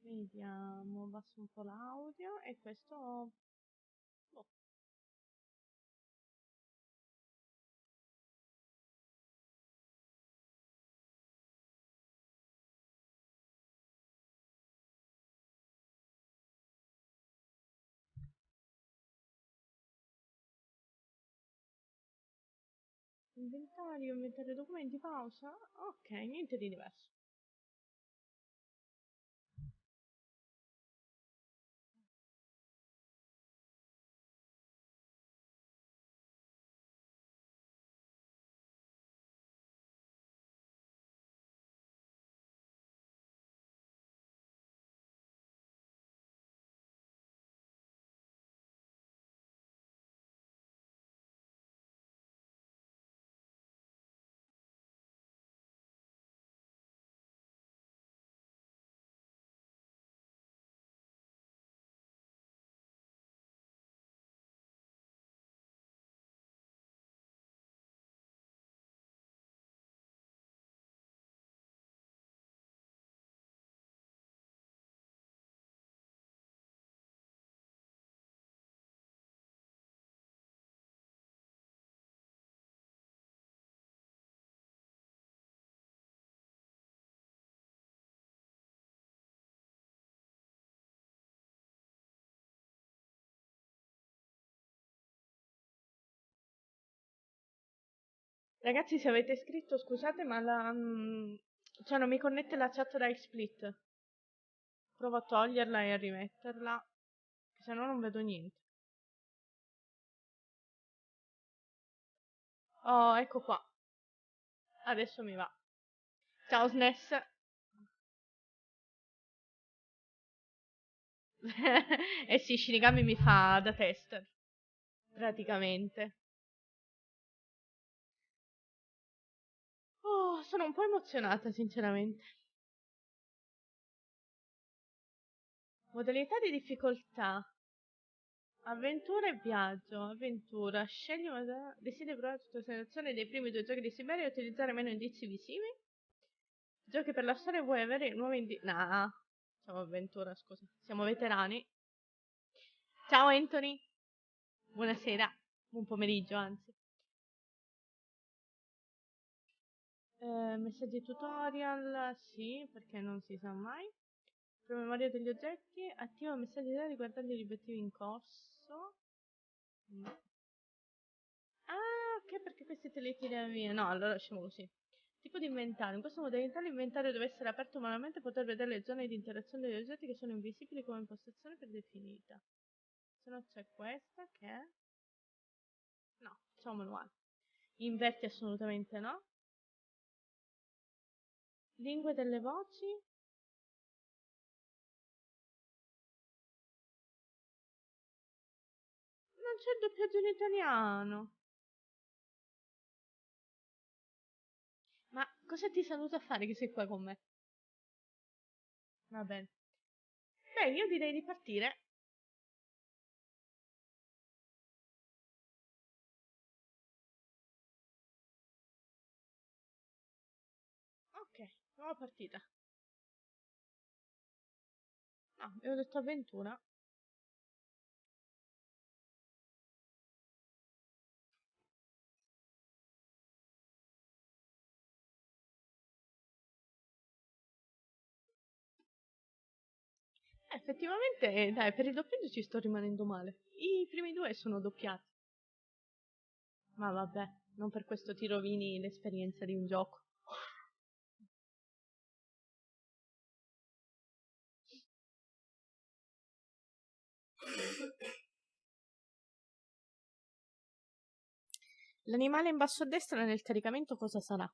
Vediamo, abbasso un po' l'audio e questo... boh. Inventario documenti, pausa. Ok, niente di diverso. Ragazzi, se avete scritto, scusate, ma cioè non mi connette la chat da XSplit. Provo a toglierla e a rimetterla, se no non vedo niente. Oh, ecco qua. Adesso mi va. Ciao SNES. Eh sì, Shinigami mi fa da tester, praticamente. Oh, sono un po' emozionata, sinceramente. Modalità di difficoltà. Avventura e viaggio. Avventura. Scegli una... Desideri provare tutta la sensazione dei primi due giochi di Syberia e utilizzare meno indizi visivi? Giochi per la storia, vuoi avere nuovi indizi? Nah. Siamo avventura, scusa. Siamo veterani. Ciao Anthony. Buonasera. Buon pomeriggio, anzi. Messaggi tutorial, sì, perché non si sa mai. Promemoria degli oggetti, attiva messaggi riguardanti gli obiettivi in corso. No. Ah, ok, perché questi te li tira via. No, allora lasciamo così. Tipo di inventario. In questo modalità l'inventario deve essere aperto manualmente e poter vedere le zone di interazione degli oggetti che sono invisibili come impostazione predefinita. Se no c'è questa che è... No, c'è un manuale. Inverti assolutamente no. Lingue delle voci. Non c'è il doppiaggio in italiano. Ma cosa ti saluta a fare che sei qua con me? Va bene. Beh, io direi di partire. Ok, nuova partita. No, avevo detto avventura. Effettivamente, dai, per il doppiaggio ci sto rimanendo male. I primi due sono doppiati. Ma vabbè, non per questo ti rovini l'esperienza di un gioco. L'animale in basso a destra nel caricamento cosa sarà?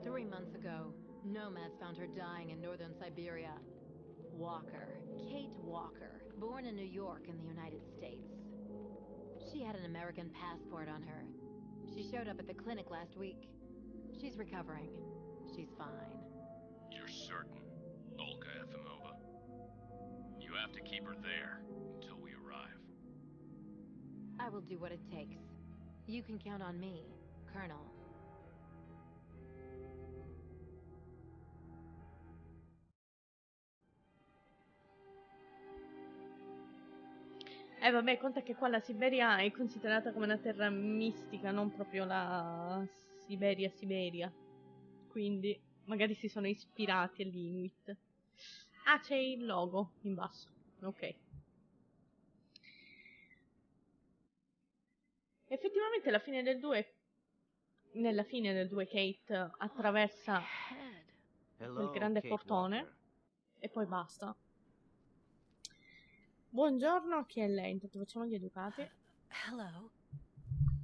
Three months ago, nomads found her dying in northern Siberia. Walker, Kate Walker, born in New York in the United States. She had an American passport on her. She showed up at the clinic last week. She's recovering. She's fine. You're certain, Olga Efimova? You have to keep her there until we arrive. I will do what it takes. You can count on me, Colonel. Vabbè, conta che qua la Siberia è considerata come una terra mistica, non proprio la Siberia. Quindi magari si sono ispirati agli Inuit. Ah, c'è il logo in basso. Ok. Effettivamente alla fine del 2, nella fine del 2 Kate attraversa quel Hello, grande Kate portone Walker. e poi basta. Buongiorno, chi è lei? Intanto facciamo gli educati. Hello.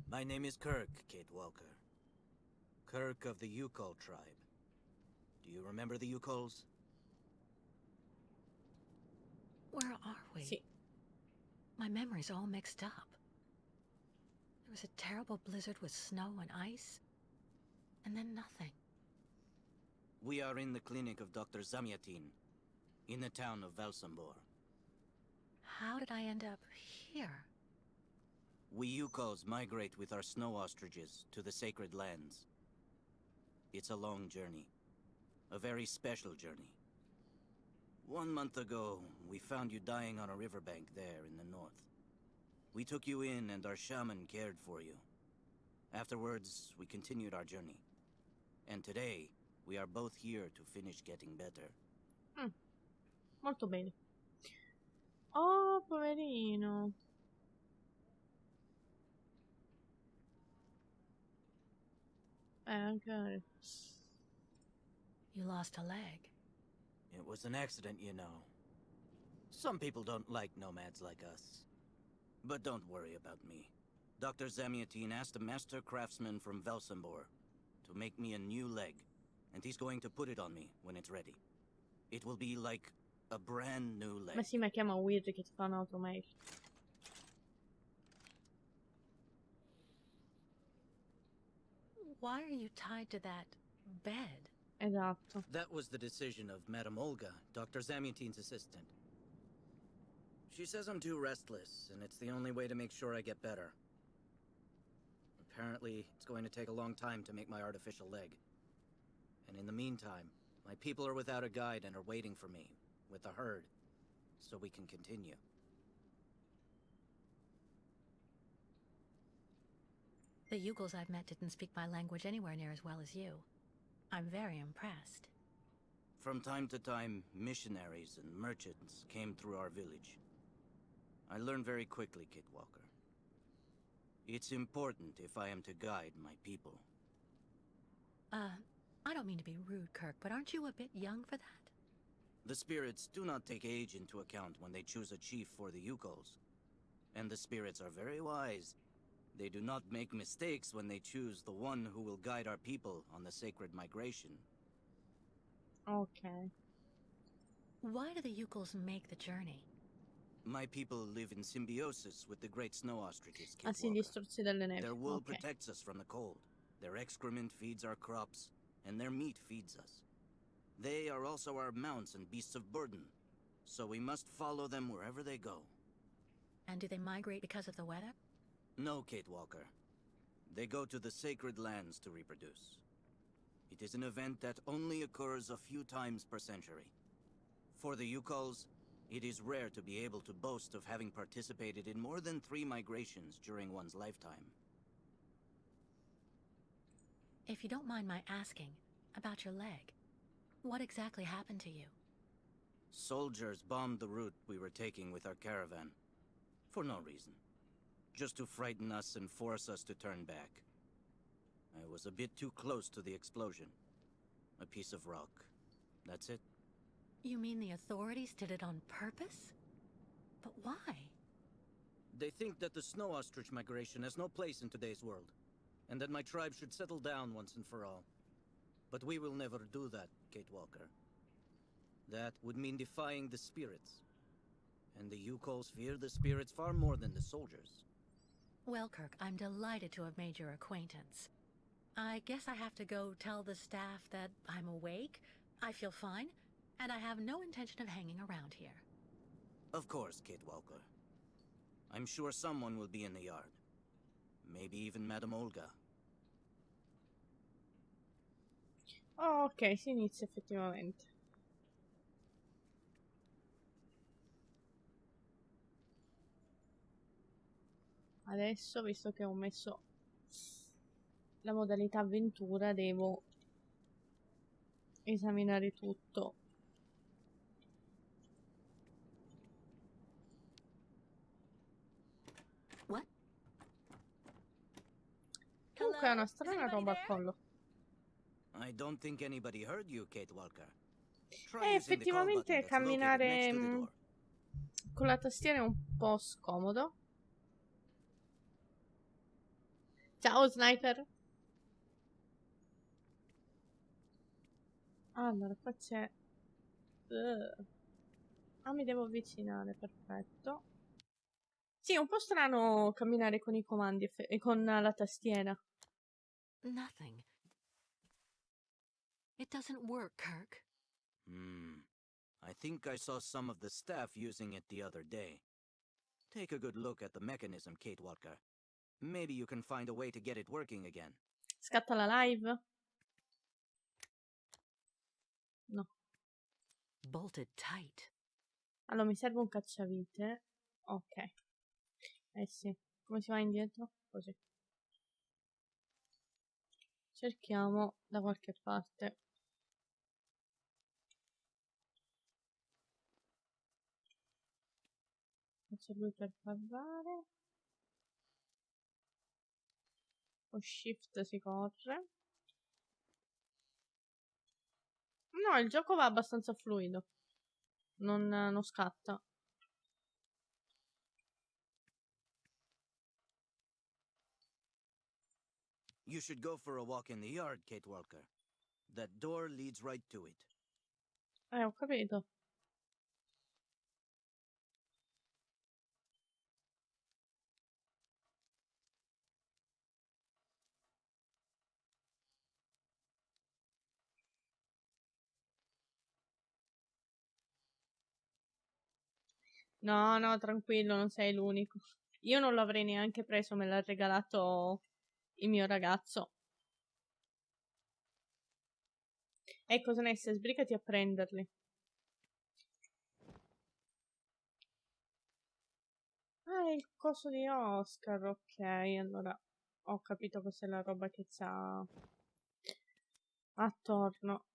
My name is Kirk, Kate Walker. Kirk of the Yukol tribe. Do you remember the Yukols? Where are we? Sì. My memory's all mixed up. There was a terrible blizzard with snow and ice, and then nothing. We are in the clinic of Dr. Zamyatin, in the town of Velsambor. How did I end up here? We Yukols migrate with our snow ostriches to the sacred lands. It's a long journey. A very special journey. 1 month ago, we found you dying on a riverbank there in the north. We took you in and our shaman cared for you. Afterwards, we continued our journey. And today, we are both here to finish getting better. Molto bene. Oh, poverino. Anche... You lost a leg. It was an accident, you know. Some people don't like nomads like us. But don't worry about me. Dr. Zamyatin asked a master craftsman from Velsambor to make me a new leg, and he's going to put it on me when it's ready. It will be like a brand new leg. Ma sì, ma chiama Weird che ti fa un automail. Why are you tied to that bed? Esatto. That was the decision of Madame Olga, Dr. Zamutine's assistant. She says I'm too restless, and it's the only way to make sure I get better. Apparently, it's going to take a long time to make my artificial leg. And in the meantime, my people are without a guide and are waiting for me, with the herd, so we can continue. The Yugels I've met didn't speak my language anywhere near as well as you. I'm very impressed. From time to time, missionaries and merchants came through our village. I learned very quickly, Kit Walker. It's important if I am to guide my people. I don't mean to be rude, Kirk, but aren't you a bit young for that? The spirits do not take age into account when they choose a chief for the Yukos. And the spirits are very wise. They do not make mistakes when they choose the one who will guide our people on the sacred migration. Ok. Why do the Yugels make the journey? My people live in symbiosis with the great snow ostriches, Kit Ah sì, gli Walker. struzzi delle nevi. Their wool Ok. protects us from the cold. Their excrement feeds our crops, and their meat feeds us. They are also our mounts and beasts of burden, so we must follow them wherever they go. And do they migrate because of the weather? No, Kate Walker. They go to the sacred lands to reproduce. It is an event that only occurs a few times per century. For the Yukos, it is rare to be able to boast of having participated in more than 3 migrations during one's lifetime. If you don't mind my asking, about your leg, what exactly happened to you? Soldiers bombed the route we were taking with our caravan. For no reason. Just to frighten us and force us to turn back. I was a bit too close to the explosion. A piece of rock. That's it. You mean the authorities did it on purpose? But why? They think that the snow ostrich migration has no place in today's world, and that my tribe should settle down once and for all. But we will never do that, Kate Walker. That would mean defying the spirits. And the Yukos fear the spirits far more than the soldiers. Well, Kirk, I'm delighted to have made your acquaintance. I guess I have to go tell the staff that I'm awake, I feel fine, and I have no intention of hanging around here. Of course, Kate Walker. I'm sure someone will be in the yard. Maybe even Madame Olga. Oh, ok, si inizia effettivamente. Adesso, visto che ho messo la modalità avventura, devo esaminare tutto. What? Comunque è una Hello? Is strana anybody roba al there? collo. I don't think anybody heard you, Kate Walker. Try using the call button Effettivamente that's located camminare next to the door. con la tastiera è un po' scomodo. Ciao, sniper. Allora, qua c'è... Ah, mi devo avvicinare, perfetto. Sì, è un po' strano camminare con i comandi e con la tastiera. Nothing. It doesn't work, Kirk. I think I saw some of the staff using it the other day. Take a good look at the mechanism, Kate Walker. Maybe you can find a way to get it working again. Scatta la live? No. Bolted tight. Allora, mi serve un cacciavite. Ok. Eh sì. Come si va indietro? Così. Cerchiamo da qualche parte. C'è lui per parlare. Con shift si corre. No, il gioco va abbastanza fluido. Non scatta. You should go for a walk in the yard, Kate Walker. That door leads right to it. Ho capito. No, no, tranquillo, non sei l'unico. Io non l'avrei neanche preso, me l'ha regalato il mio ragazzo. Ecco, Nessa, sbrigati a prenderli. Ah, è il coso di Oscar, ok, allora ho capito cos'è la roba che c'ha attorno.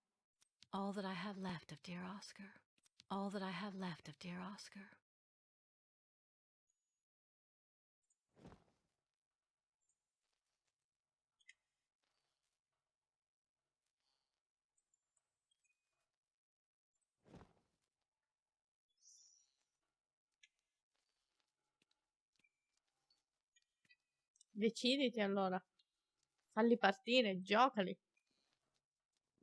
All that I have left of dear Oscar. All that I have left of dear Oscar. Deciditi allora, falli partire, giocali.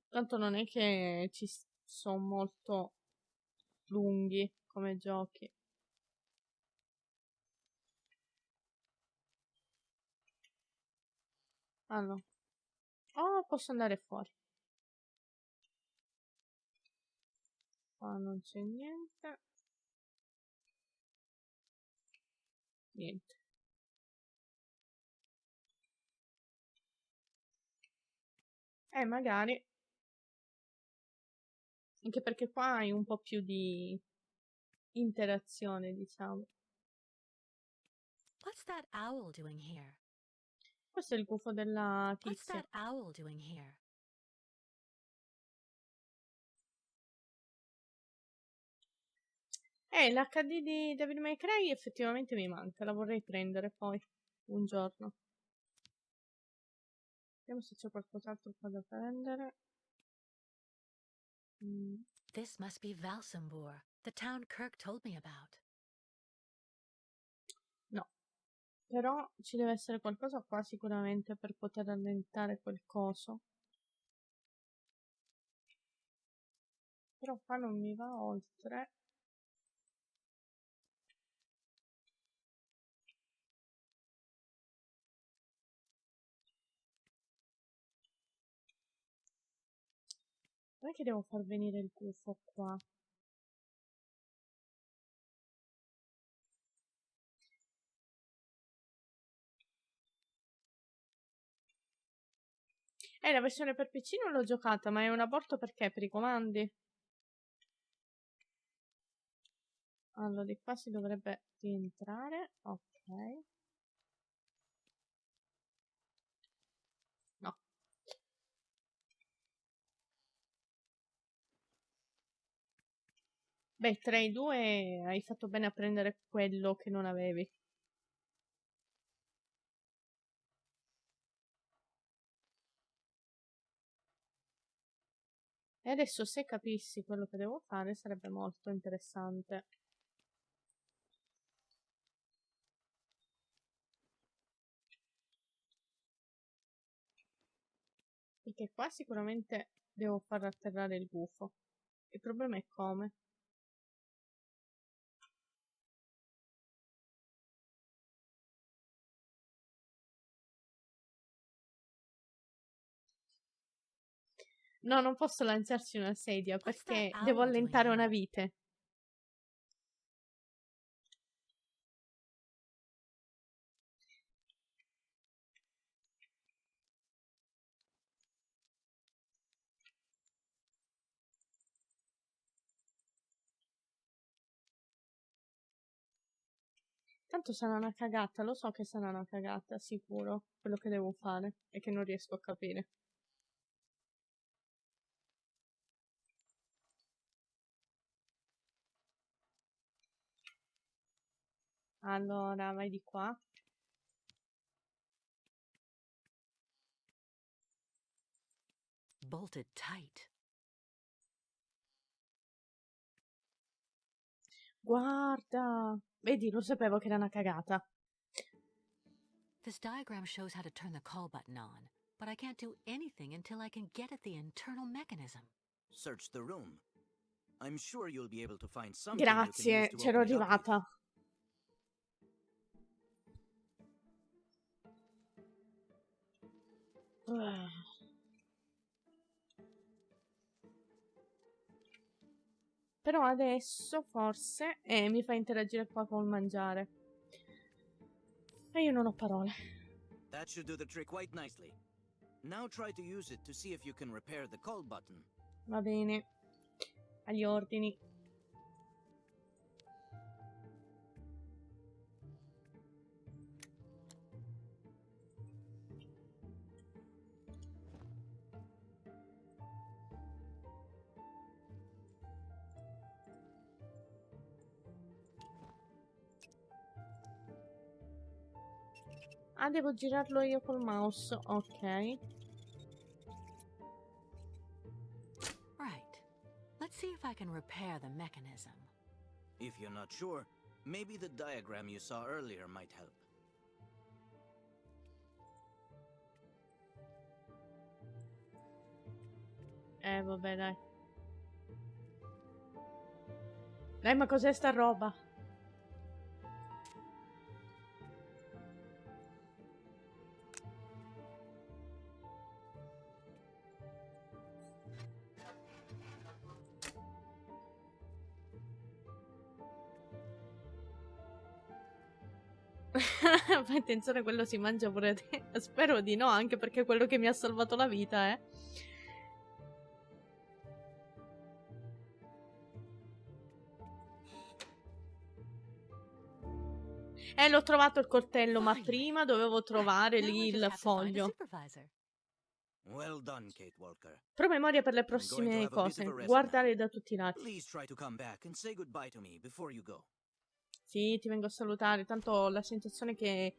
Tanto non è che ci sono molto lunghi come giochi. Allora. Oh, posso andare fuori. Qua non c'è niente. Niente. Magari. Anche perché qua hai un po' più di interazione, diciamo. What's that owl doing here? Questo è il gufo della What's tizia. that owl doing here? L'HD di Devil May Cry effettivamente mi manca. La vorrei prendere poi, un giorno. Vediamo se c'è qualcos'altro qua da prendere. This must be Valsambur, the town Kirk told me about. No. Però ci deve essere qualcosa qua sicuramente per poter allentare quel coso. Però qua non mi va oltre. Non è che devo far venire il gufo qua. La versione per PC non l'ho giocata, ma è un aborto perché? Per i comandi? Allora, di qua si dovrebbe rientrare. Ok. No. Beh, tra i due hai fatto bene a prendere quello che non avevi. E adesso se capissi quello che devo fare sarebbe molto interessante. Perché qua sicuramente devo far atterrare il gufo. Il problema è come. No, non posso lanciarci una sedia What's that perché devo owl doing allentare una here? vite. Tanto sarà una cagata, lo so che sarà una cagata, sicuro, quello che devo fare e che non riesco a capire. Allora, vai di qua. Bolted tight. Guarda! Vedi, lo sapevo che era una cagata. This diagram shows how to turn the call button on, but I can't do anything until I can get at the internal mechanism. Search the room. I'm sure you'll be able to find something you can use Grazie, to c'ero open it up with. arrivata. Però adesso forse mi fa interagire qua col mangiare. E io non ho parole. That should do the trick quite nicely. Now try to use it to see if you can repair the call button. Va bene. Agli ordini. Ah, devo girarlo io col mouse. Ok. Right. Let's see if I can repair the mechanism. If you're not sure, maybe the diagram you saw earlier might help. Vabbè, dai. Dai, ma cos'è sta roba? Fai attenzione, quello si mangia pure te. Spero di no, anche perché è quello che mi ha salvato la vita, eh. L'ho trovato il coltello, ma prima dovevo trovare lì il foglio. Well done, Kate Walker. Promemoria per le I'm going to prossime have a bit cose. of a rest Guardare now. da tutti i lati. Please try to come back and say goodbye to me before you go. Sì, ti vengo a salutare. Tanto ho la sensazione che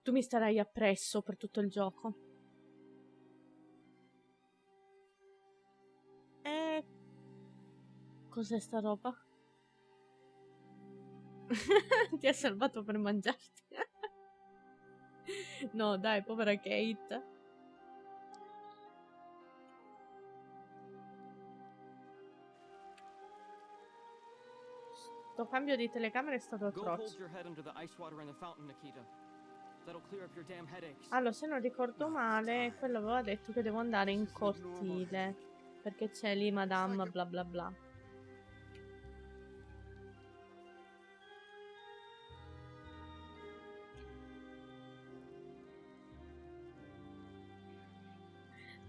tu mi starai appresso per tutto il gioco. Cos'è sta roba? Ti ha salvato per mangiarti. No, dai, povera Kate. Sto cambio di telecamera è stato atroce. Allora, se non ricordo male, quello aveva detto che devo andare in cortile. Perché c'è lì Madame bla bla bla.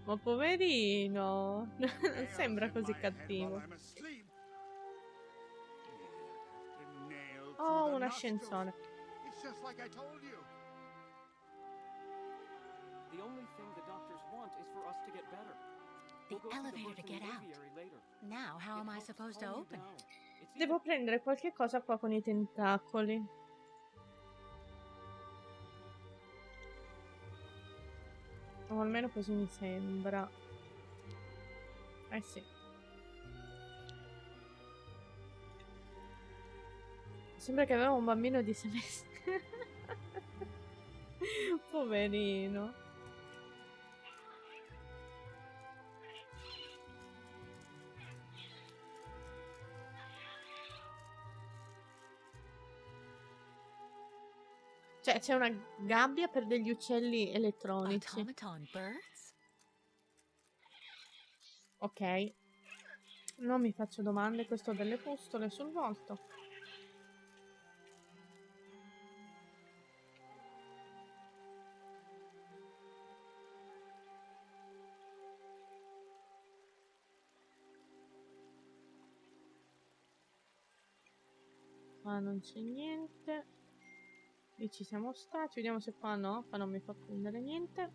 Ma poverino, non sembra così cattivo. Oh, un ascensore. The elevator to get out. Now, how am I supposed to open it? Devo prendere qualche cosa qua con i tentacoli. O almeno così mi sembra. Eh sì. Sembra che aveva un bambino di 6 mesi. Poverino. Cioè, c'è una gabbia per degli uccelli elettronici. Automaton birds? Ok. Non mi faccio domande, questo ho delle pustole sul volto. Qua non c'è niente. Lì ci siamo stati. Vediamo se qua no. Qua non mi fa prendere niente.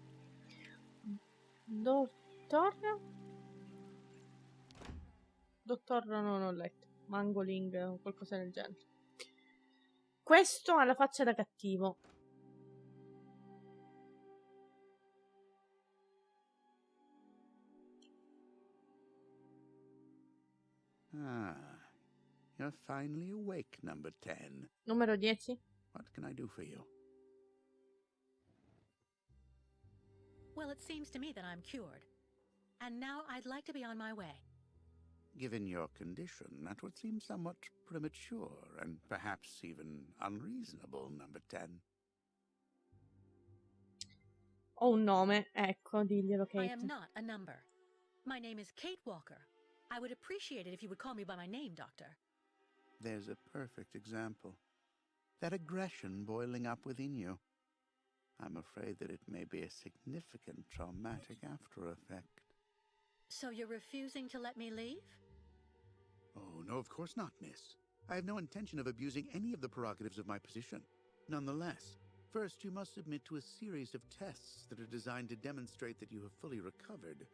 Dottor? Dottor non ho letto. Mangoling o qualcosa del genere. Questo ha la faccia da cattivo. Ah, you're finally awake, number 10. Numero 10. What can I do for you? Well, it seems to me that I'm cured. And now I'd like to be on my way. Given your condition, that would seem somewhat premature and perhaps even unreasonable, number 10. Ho un nome, ecco, diglielo, Kate. I am not a number. My name is Kate Walker. I would appreciate it if you would call me by my name, Doctor. There's a perfect example. That aggression boiling up within you. I'm afraid that it may be a significant traumatic after effect. So you're refusing to let me leave? Oh, no, of course not, miss. I have no intention of abusing any of the prerogatives of my position. Nonetheless, first you must submit to a series of tests that are designed to demonstrate that you have fully recovered.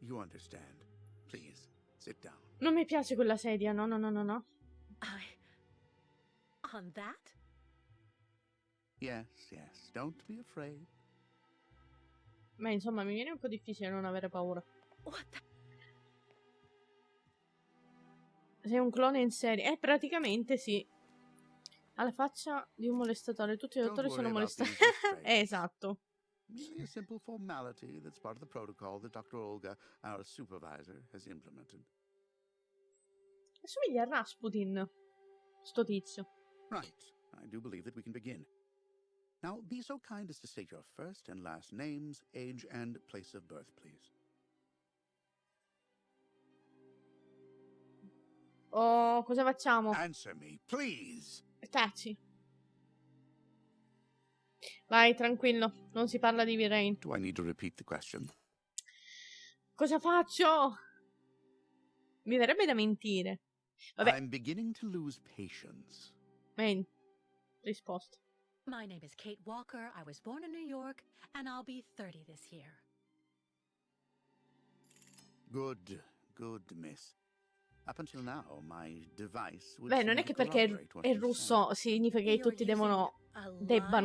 You understand. Please, sit down. Non mi piace quella sedia, no, no, no, no, no. On that? Yes, yes, don't be afraid. Ma insomma, mi viene un po' difficile non avere paura. What the? Sei un clone in serie. Praticamente sì. Ha la faccia di un molestatore. Tutti i dottori sono molestatori. Esatto. Merely a simple formality that's part of the protocol that Dr. Olga, our supervisor, has implemented. Assomiglia a Rasputin, sto tizio. Right. I do believe that we can begin. Now, be so kind as to state your first and last names, age, and place of birth, please. Oh, cosa facciamo? Answer me, please. Taci. Vai, tranquillo. Non si parla di V-Rain. Do I need to repeat the question? Cosa faccio? Mi verrebbe da mentire. Vabbè. I'm beginning to lose patience. Risposta. My name is Kate Walker. I was born in New York, and I'll be 30 this year. Good, miss. Up until now, my device would Beh, non è che perché è russo significa che tutti debbano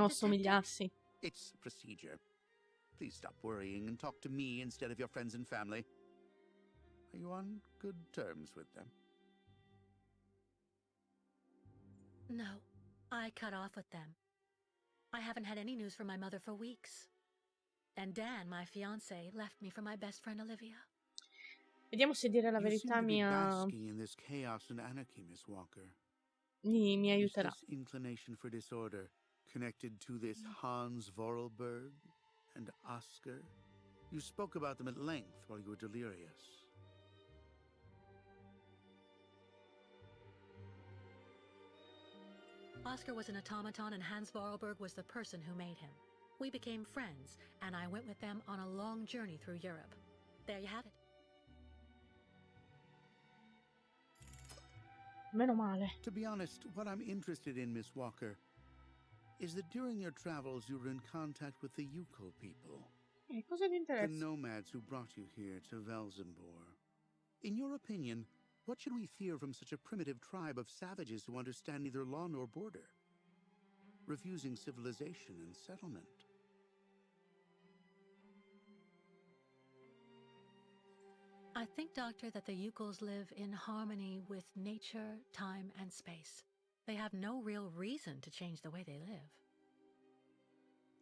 assomigliarsi. It's procedure. Please stop worrying and talk to me instead of your friends and family. Are you on good terms with them? No, I cut off with them. I haven't had any news from my mother for weeks. And Dan, my fiancé, left me for my best friend Olivia. Vediamo se dire la verità mi aiuterà. Is this inclination for disorder connected to this Hans Vorarlberg and Oscar? You spoke about them at length while you were delirious. Oscar was an automaton and Hans Vorarlberg was the person who made him. We became friends, and I went with them on a long journey through Europe. There you have it. Meno male. To be honest, what I'm interested in, Miss Walker, is that during your travels you were in contact with the Yukol people. Cosa ti interessa? The nomads who brought you here to Velzembor. In your opinion, what should we fear from such a primitive tribe of savages who understand neither law nor border, refusing civilization and settlement? I think, Doctor, that the Yukols live in harmony with nature, time, and space. They have no real reason to change the way they live.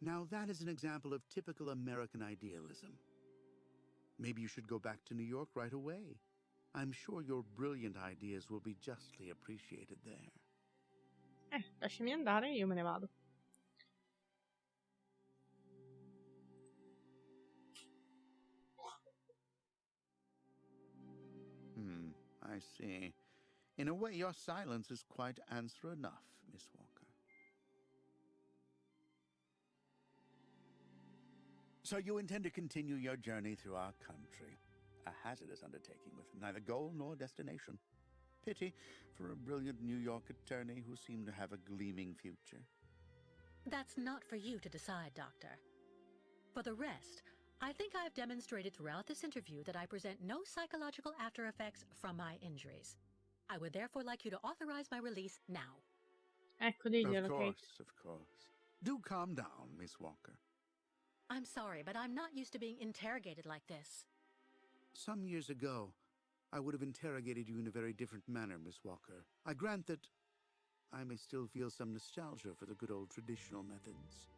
Now that is an example of typical American idealism. Maybe you should go back to New York right away. I'm sure your brilliant ideas will be justly appreciated there. Lasciami andare, io me ne vado. I see. In a way, your silence is quite answer enough, Miss Walker. So you intend to continue your journey through our country. A hazardous undertaking with neither goal nor destination. Pity for a brilliant New York attorney who seemed to have a gleaming future. That's not for you to decide, Doctor. For the rest, I think I've demonstrated throughout this interview that I present no psychological after effects from my injuries. I would therefore like you to authorize my release now. Ecco, diglielo, Kate. Of course. Do calm down, Miss Walker. I'm sorry, but I'm not used to being interrogated like this. Some years ago, I would have interrogated you in a very different manner, Miss Walker. I grant that I may still feel some nostalgia for the good old traditional methods.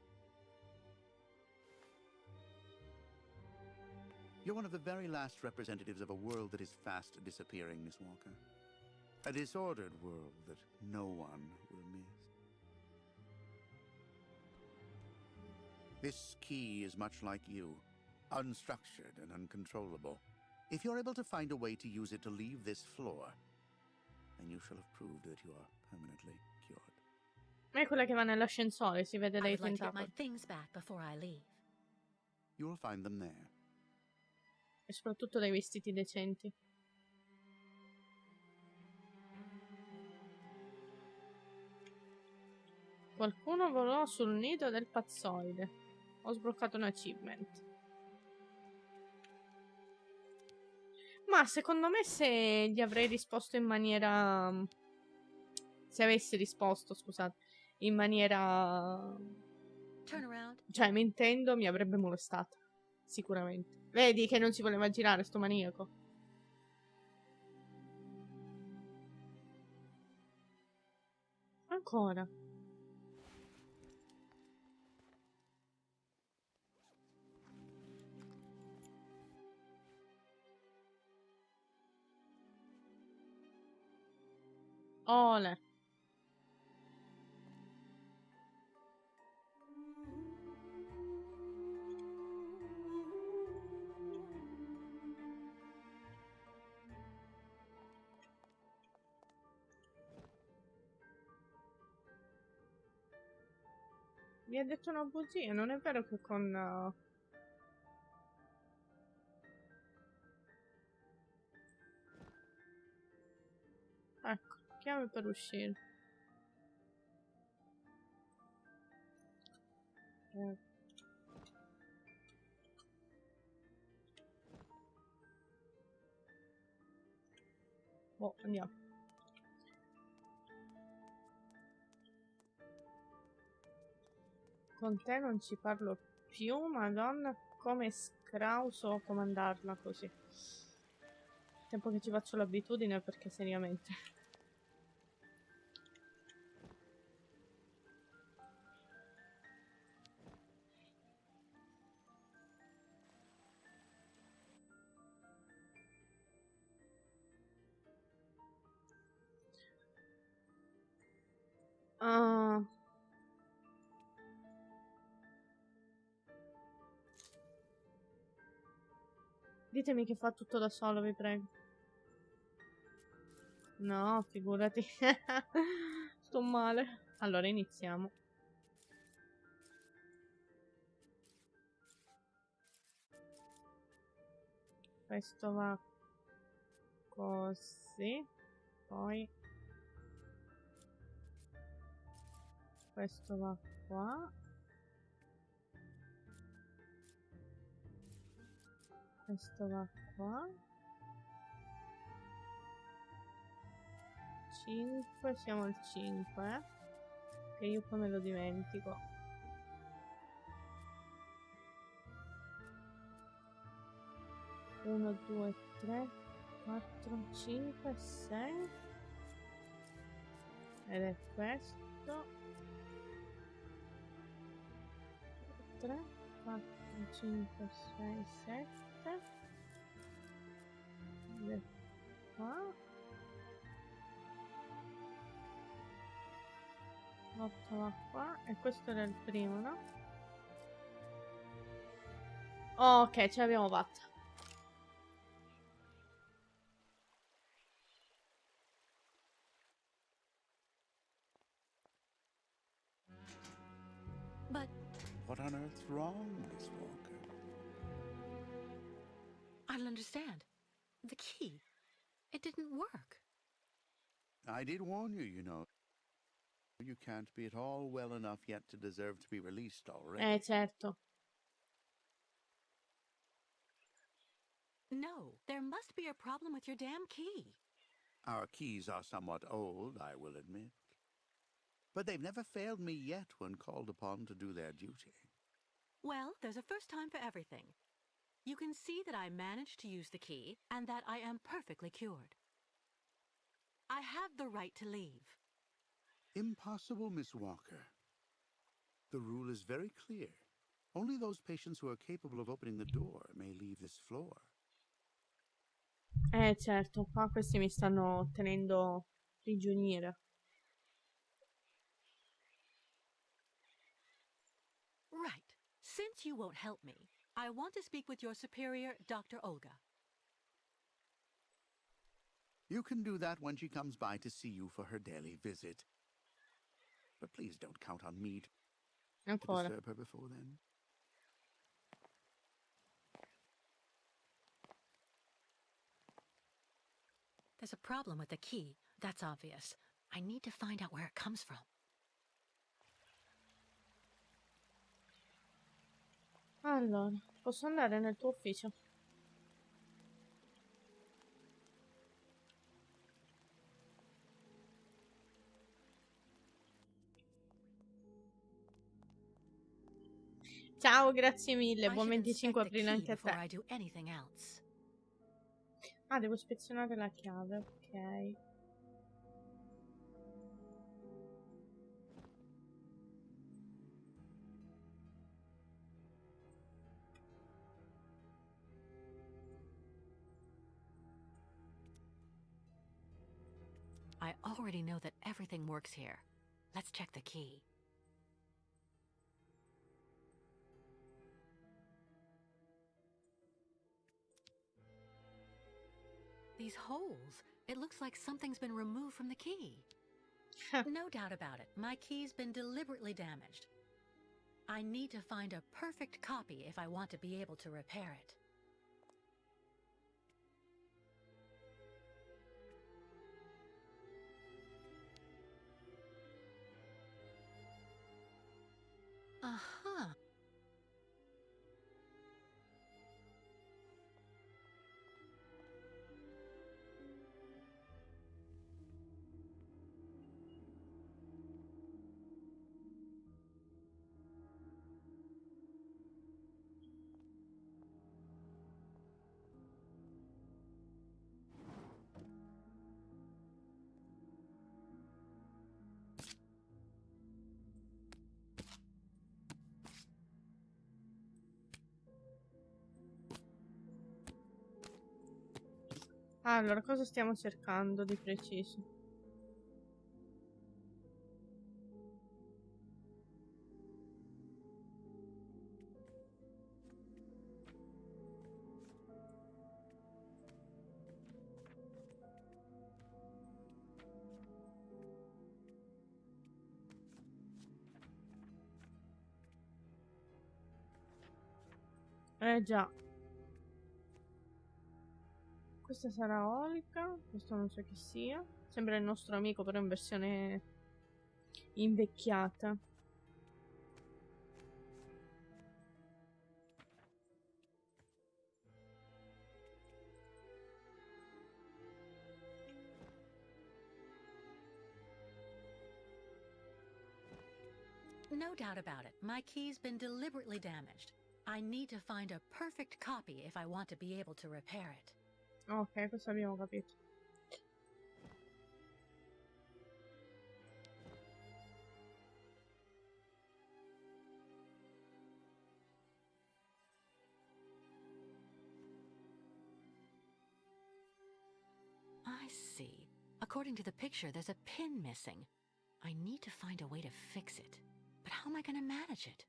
You're one of the very last representatives of a world that is fast disappearing, Miss Walker. A disordered world that no one will miss. This key is much like you, unstructured and uncontrollable. If you're able to find a way to use it to leave this floor, then you shall have proved that you are permanently cured. È quella che va nell'ascensore, si vede I dai would like to get my tentacoli. things back before I leave. You will find them there. E soprattutto dei vestiti decenti. Qualcuno volò sul nido del pazzoide. Ho sbloccato un achievement. Ma secondo me se gli avrei risposto in maniera... Se avessi risposto, scusate, in maniera... Turn around. Cioè, mentendo, mi avrebbe molestata. Sicuramente. Vedi che non si voleva girare, sto maniaco. Ancora. Ole. Mi ha detto una bugia, non è vero che con... Ecco, chiave per uscire. Boh, andiamo. Con te non ci parlo più, madonna, come scrauso comandarla così. Tempo che ci faccio l'abitudine perché seriamente. Ah. Ditemi che fa tutto da solo, vi prego. No, figurati. Sto male. Allora, iniziamo. Questo va così. Poi questo va qua. Questo va qua. 5, siamo al 5, che io poi me lo dimentico. Uno, 2, 3, 4, 5, 6. Ed è questo. 3, 4, 5, 6, 7. Ed è qua. 8 va qua. E questo era il primo, no? Oh, ok, ce l'abbiamo fatta. But What on earth's wrong, Miss Walker? I don't understand. The key. It didn't work. I did warn you, you know. You can't be at all well enough yet to deserve to be released already. Certo. No, there must be a problem with your damn key. Our keys are somewhat old, I will admit. But they've never failed me yet when called upon to do their duty. Well, there's a first time for everything. You can see that I managed to use the key and that I am perfectly cured. I have the right to leave. Impossible, Miss Walker. The rule is very clear. Only those patients who are capable of opening the door may leave this floor. Certo, qua questi mi stanno tenendo prigioniera. Right. Since you won't help me, I want to speak with your superior, Dr. Olga. You can do that when she comes by to see you for her daily visit. But please don't count on me to Ancora. disturb her before then. There's a problem with the key, that's obvious. I need to find out where it comes from. Allora, posso andare nel tuo ufficio? Ciao, grazie mille. I Buon should 25 inspect the aprile key anche a before te. I do anything else. Ah, devo ispezionare la chiave, ok. I already know that everything works here. Let's check the key. These holes, it looks like something's been removed from the key. No doubt about it, my key's been deliberately damaged. I need to find a perfect copy if I want to be able to repair it. Uh-huh. Allora, cosa stiamo cercando di preciso? Già. Questa sarà Olga. Questo non so chi sia. Sembra il nostro amico, però in versione invecchiata. No doubt about it, my key's been deliberately damaged. I need to find a perfect copy if I want to be able to repair it. Ok, questo abbiamo capito. I see. According to the picture, there's a pin missing. I need to find a way to fix it. But how am I going to manage it?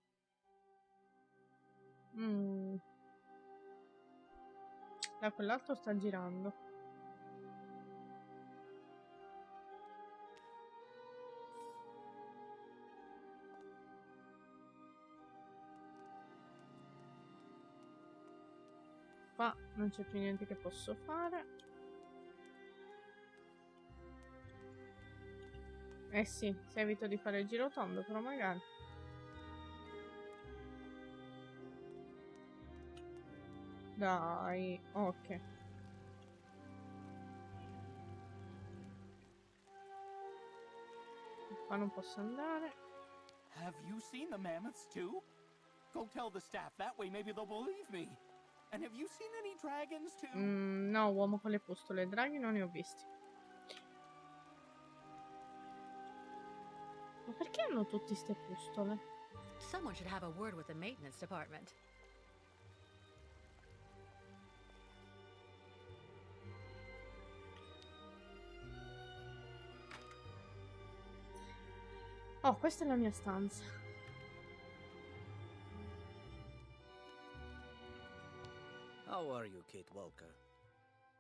Da quell'altro sta girando. Qua non c'è più niente che posso fare. Eh sì, se evito di fare il giro tondo, però magari. Dai, ok. Qua non posso andare. Have you seen the mammoths too? Go tell the staff, that way maybe they'll believe me. And have you seen any dragons too? No, uomo con le pustole. Draghi non ne ho visti. Ma perché hanno tutti ste pustole? Someone should have a word with the maintenance department. Oh, questa è la mia stanza. How are you, Kate Walker?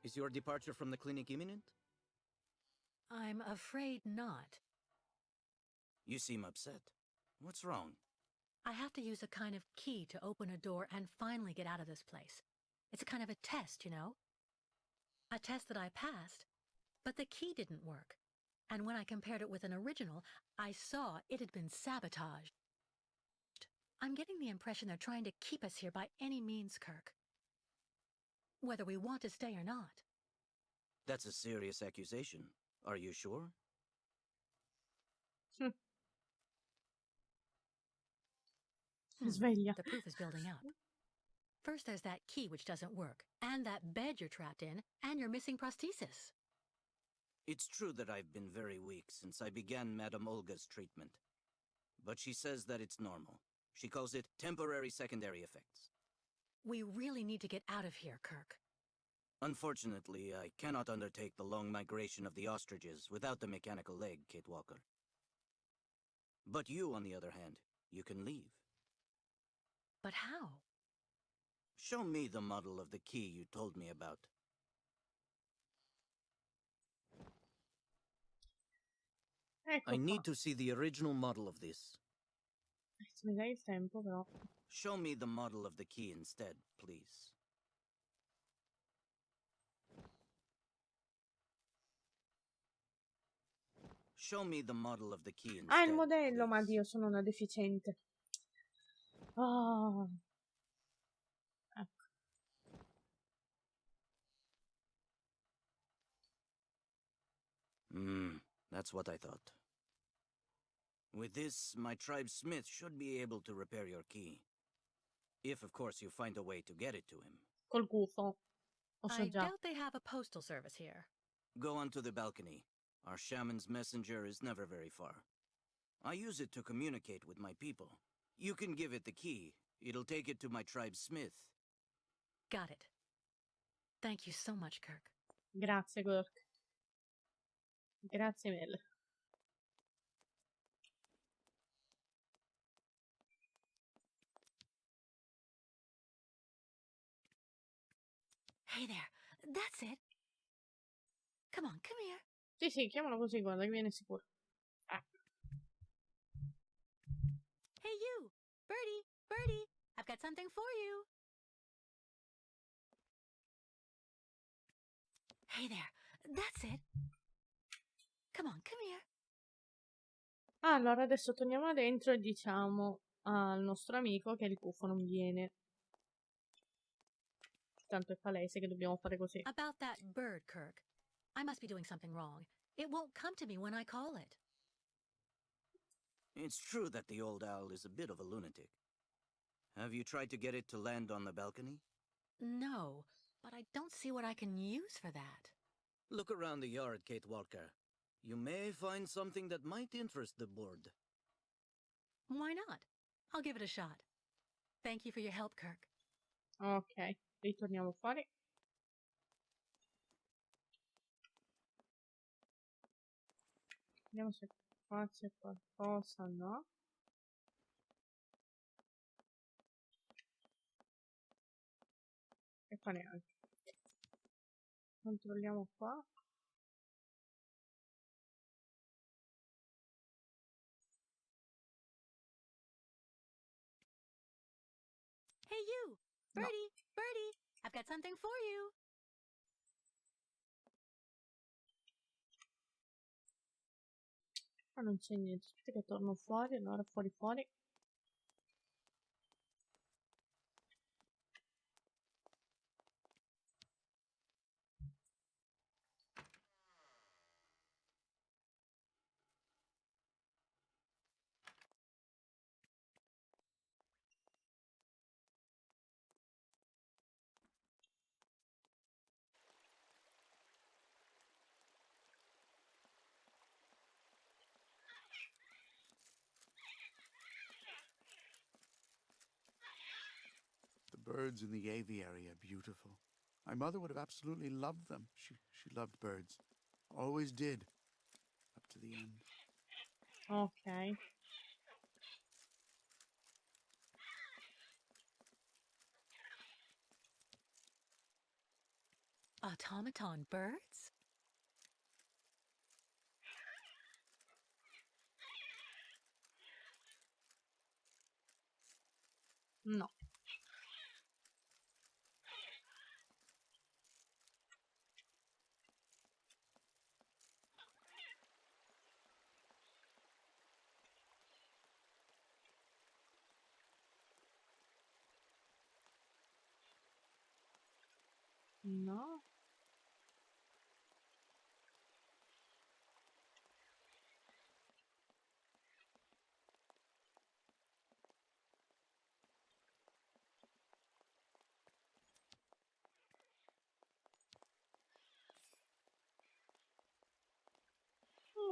Is your departure from the clinic imminent? I'm afraid not. You seem upset. What's wrong? I have to use a kind of key to open a door and finally get out of this place. It's a kind of a test, you know? A test that I passed, but the key didn't work. And when I compared it with an original, I saw it had been sabotaged. I'm getting the impression they're trying to keep us here by any means, Kirk. Whether we want to stay or not. That's a serious accusation. Are you sure? Sveglia. The proof is building up. First, there's that key which doesn't work, and that bed you're trapped in, and your missing prosthesis. It's true that I've been very weak since I began Madame Olga's treatment. But she says that it's normal. She calls it temporary secondary effects. We really need to get out of here, Kirk. Unfortunately, I cannot undertake the long migration of the ostriches without the mechanical leg, Kate Walker. But you, on the other hand, you can leave. But how? Show me the model of the key you told me about. Ecco I qua. need to see the original model of this. Se mi dai il tempo, però. Show me the model of the key instead, please. Show me the model of the key instead, Ah, il modello, ma please. Dio, sono una deficiente. Ah. Ecco. That's what I thought. With this, my tribe smith should be able to repair your key. If, of course, you find a way to get it to him. Col gufo. Lo so I già. doubt they have a postal service here. Go onto the balcony. Our shaman's messenger is never very far. I use it to communicate with my people. You can give it the key. It'll take it to my tribe smith. Got it. Thank you so much, Kirk. Grazie, Kirk. Grazie mille. Hey there. That's it. Come on, come here. Sì, sì, chiamalo così, guarda, che viene sicuro. Ah. Hey, you! Birdie! Birdie! I've got something for you. Hey there. That's it. Come on, come here. Allora, adesso torniamo dentro e diciamo al nostro amico che il gufo non viene. Tanto è palese che dobbiamo fare così. About that bird, Kirk. I must be doing something wrong. It won't come to me when I call it. It's true that the old owl is a bit of a lunatic. Have you tried to get it to land on the balcony? No, but I don't see what I can use for that. Look around the yard, Kate Walker. You may find something that might interest the board. Why not? I'll give it a shot. Thank you for your help, Kirk. Ok, ritorniamo fuori. Vediamo se qua c'è qualcosa, no? E qua neanche. Controlliamo qua. Hey, you! No. Birdie! Birdie! I've got something for you. Qua non c'è niente. Aspetta che torno fuori, allora fuori fuori. The birds in the aviary are beautiful. My mother would have absolutely loved them. She loved birds. Always did. Up to the end. Ok. Automaton birds? No. No.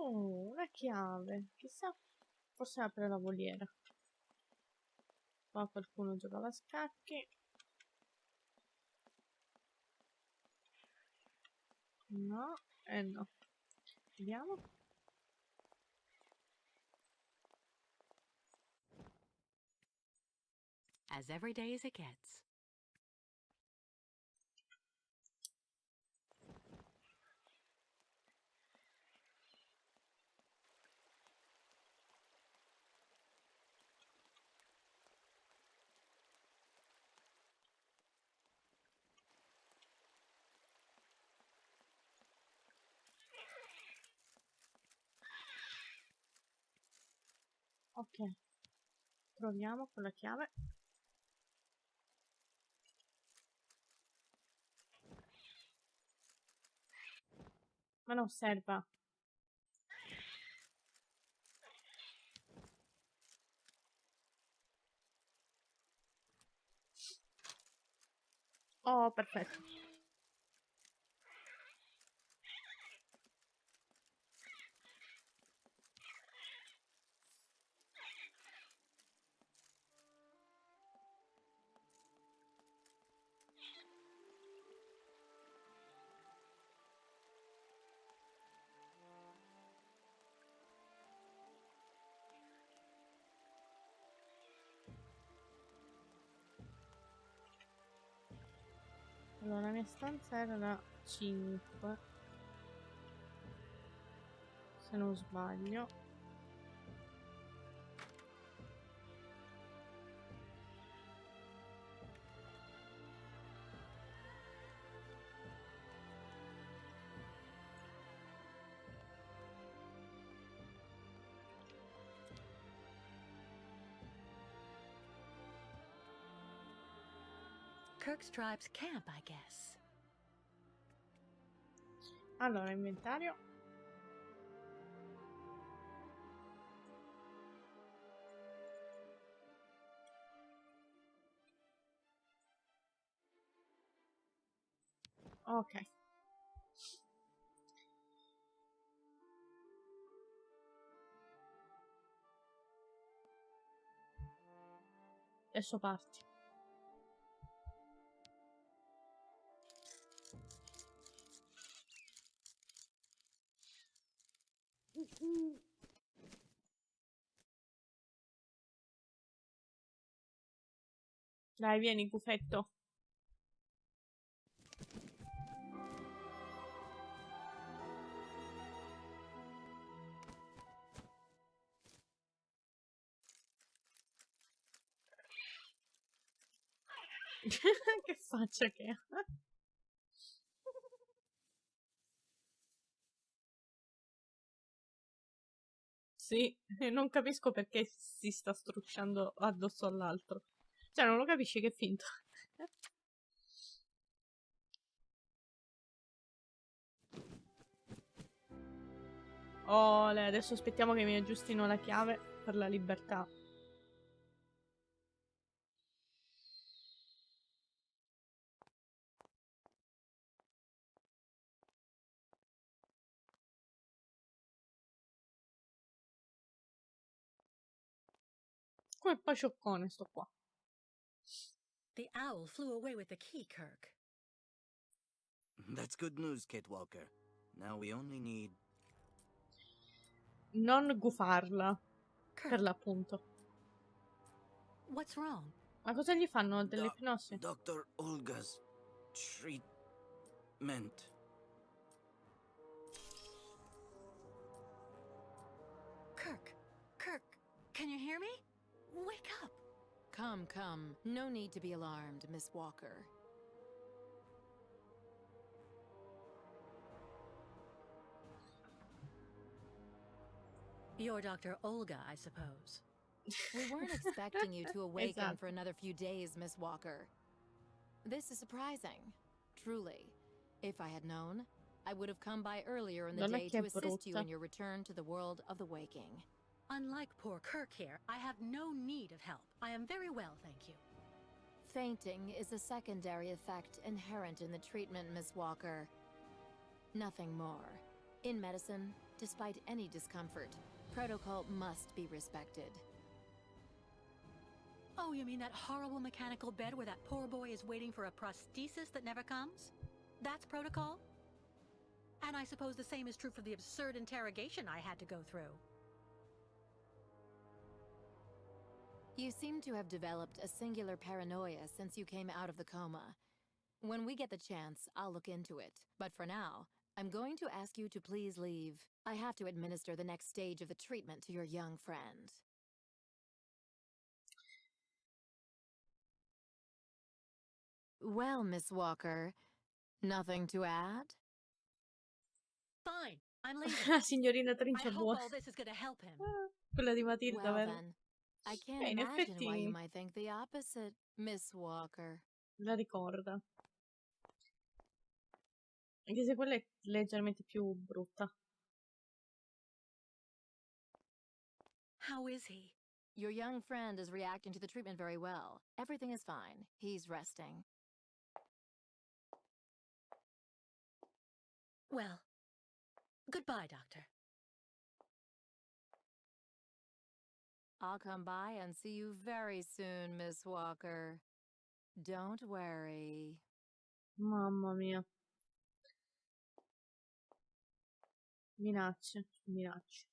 Oh, una chiave. Chissà, forse apre la voliera. Qua qualcuno giocava a scacchi. No, no. Vediamo. As every day as it gets. Ok. Proviamo con la chiave. Ma non osserva. Oh, perfetto. Allora, la mia stanza era la 5. Se non sbaglio. Kirk's tribe's camp, I guess. Allora, inventario. Ok. Adesso parti. Dai, vieni, gufetto. Che faccia che ha. Sì, e non capisco perché si sta strusciando addosso all'altro. Cioè, non lo capisci che è finto. Ole, adesso aspettiamo che mi aggiustino la chiave per la libertà. Come pacioccone sto qua. The owl flew away with the key, Kirk. That's good news, Kate Walker. Now we only need... Non gufarla, per Kirk, l'appunto. what's wrong? Ma cosa gli fanno? Dell'ipnosi? Dr. Olga's treatment. Kirk, can you hear me? Wake up. Come, come. No need to be alarmed, Miss Walker. You're Dr. Olga, I suppose. We weren't expecting you to awaken Esatto. for another few days, Miss Walker. This is surprising. Truly. If I had known, I would have come by earlier in the Non è day che to è assist you brutta. in your return to the world of the waking. Unlike poor Kirk here, I have no need of help. I am very well, thank you. Fainting is a secondary effect inherent in the treatment, Miss Walker. Nothing more. In medicine, despite any discomfort, protocol must be respected. Oh, you mean that horrible mechanical bed where that poor boy is waiting for a prosthesis that never comes? That's protocol? And I suppose the same is true for the absurd interrogation I had to go through. You seem to have developed a singular paranoia since you came out of the coma. When we get the chance, I'll look into it. But for now, I'm going to ask you to please leave. I have to administer the next stage of the treatment to your young friend. Well, Miss Walker, nothing to add? Fine, I'm leaving. La signorina I Trincia hope buona. all this is gonna help him. Quella di Matilda, Well vero? then, I can't In imagine why you effetti might think the opposite, Miss Walker. la ricorda. Anche se quella è leggermente più brutta. How is he? Your young friend is reacting to the treatment very well. Everything is fine. He's resting. Well, goodbye, Doctor. I'll come by and see you very soon, Miss Walker. Don't worry. Mamma mia. Minacce, minacce.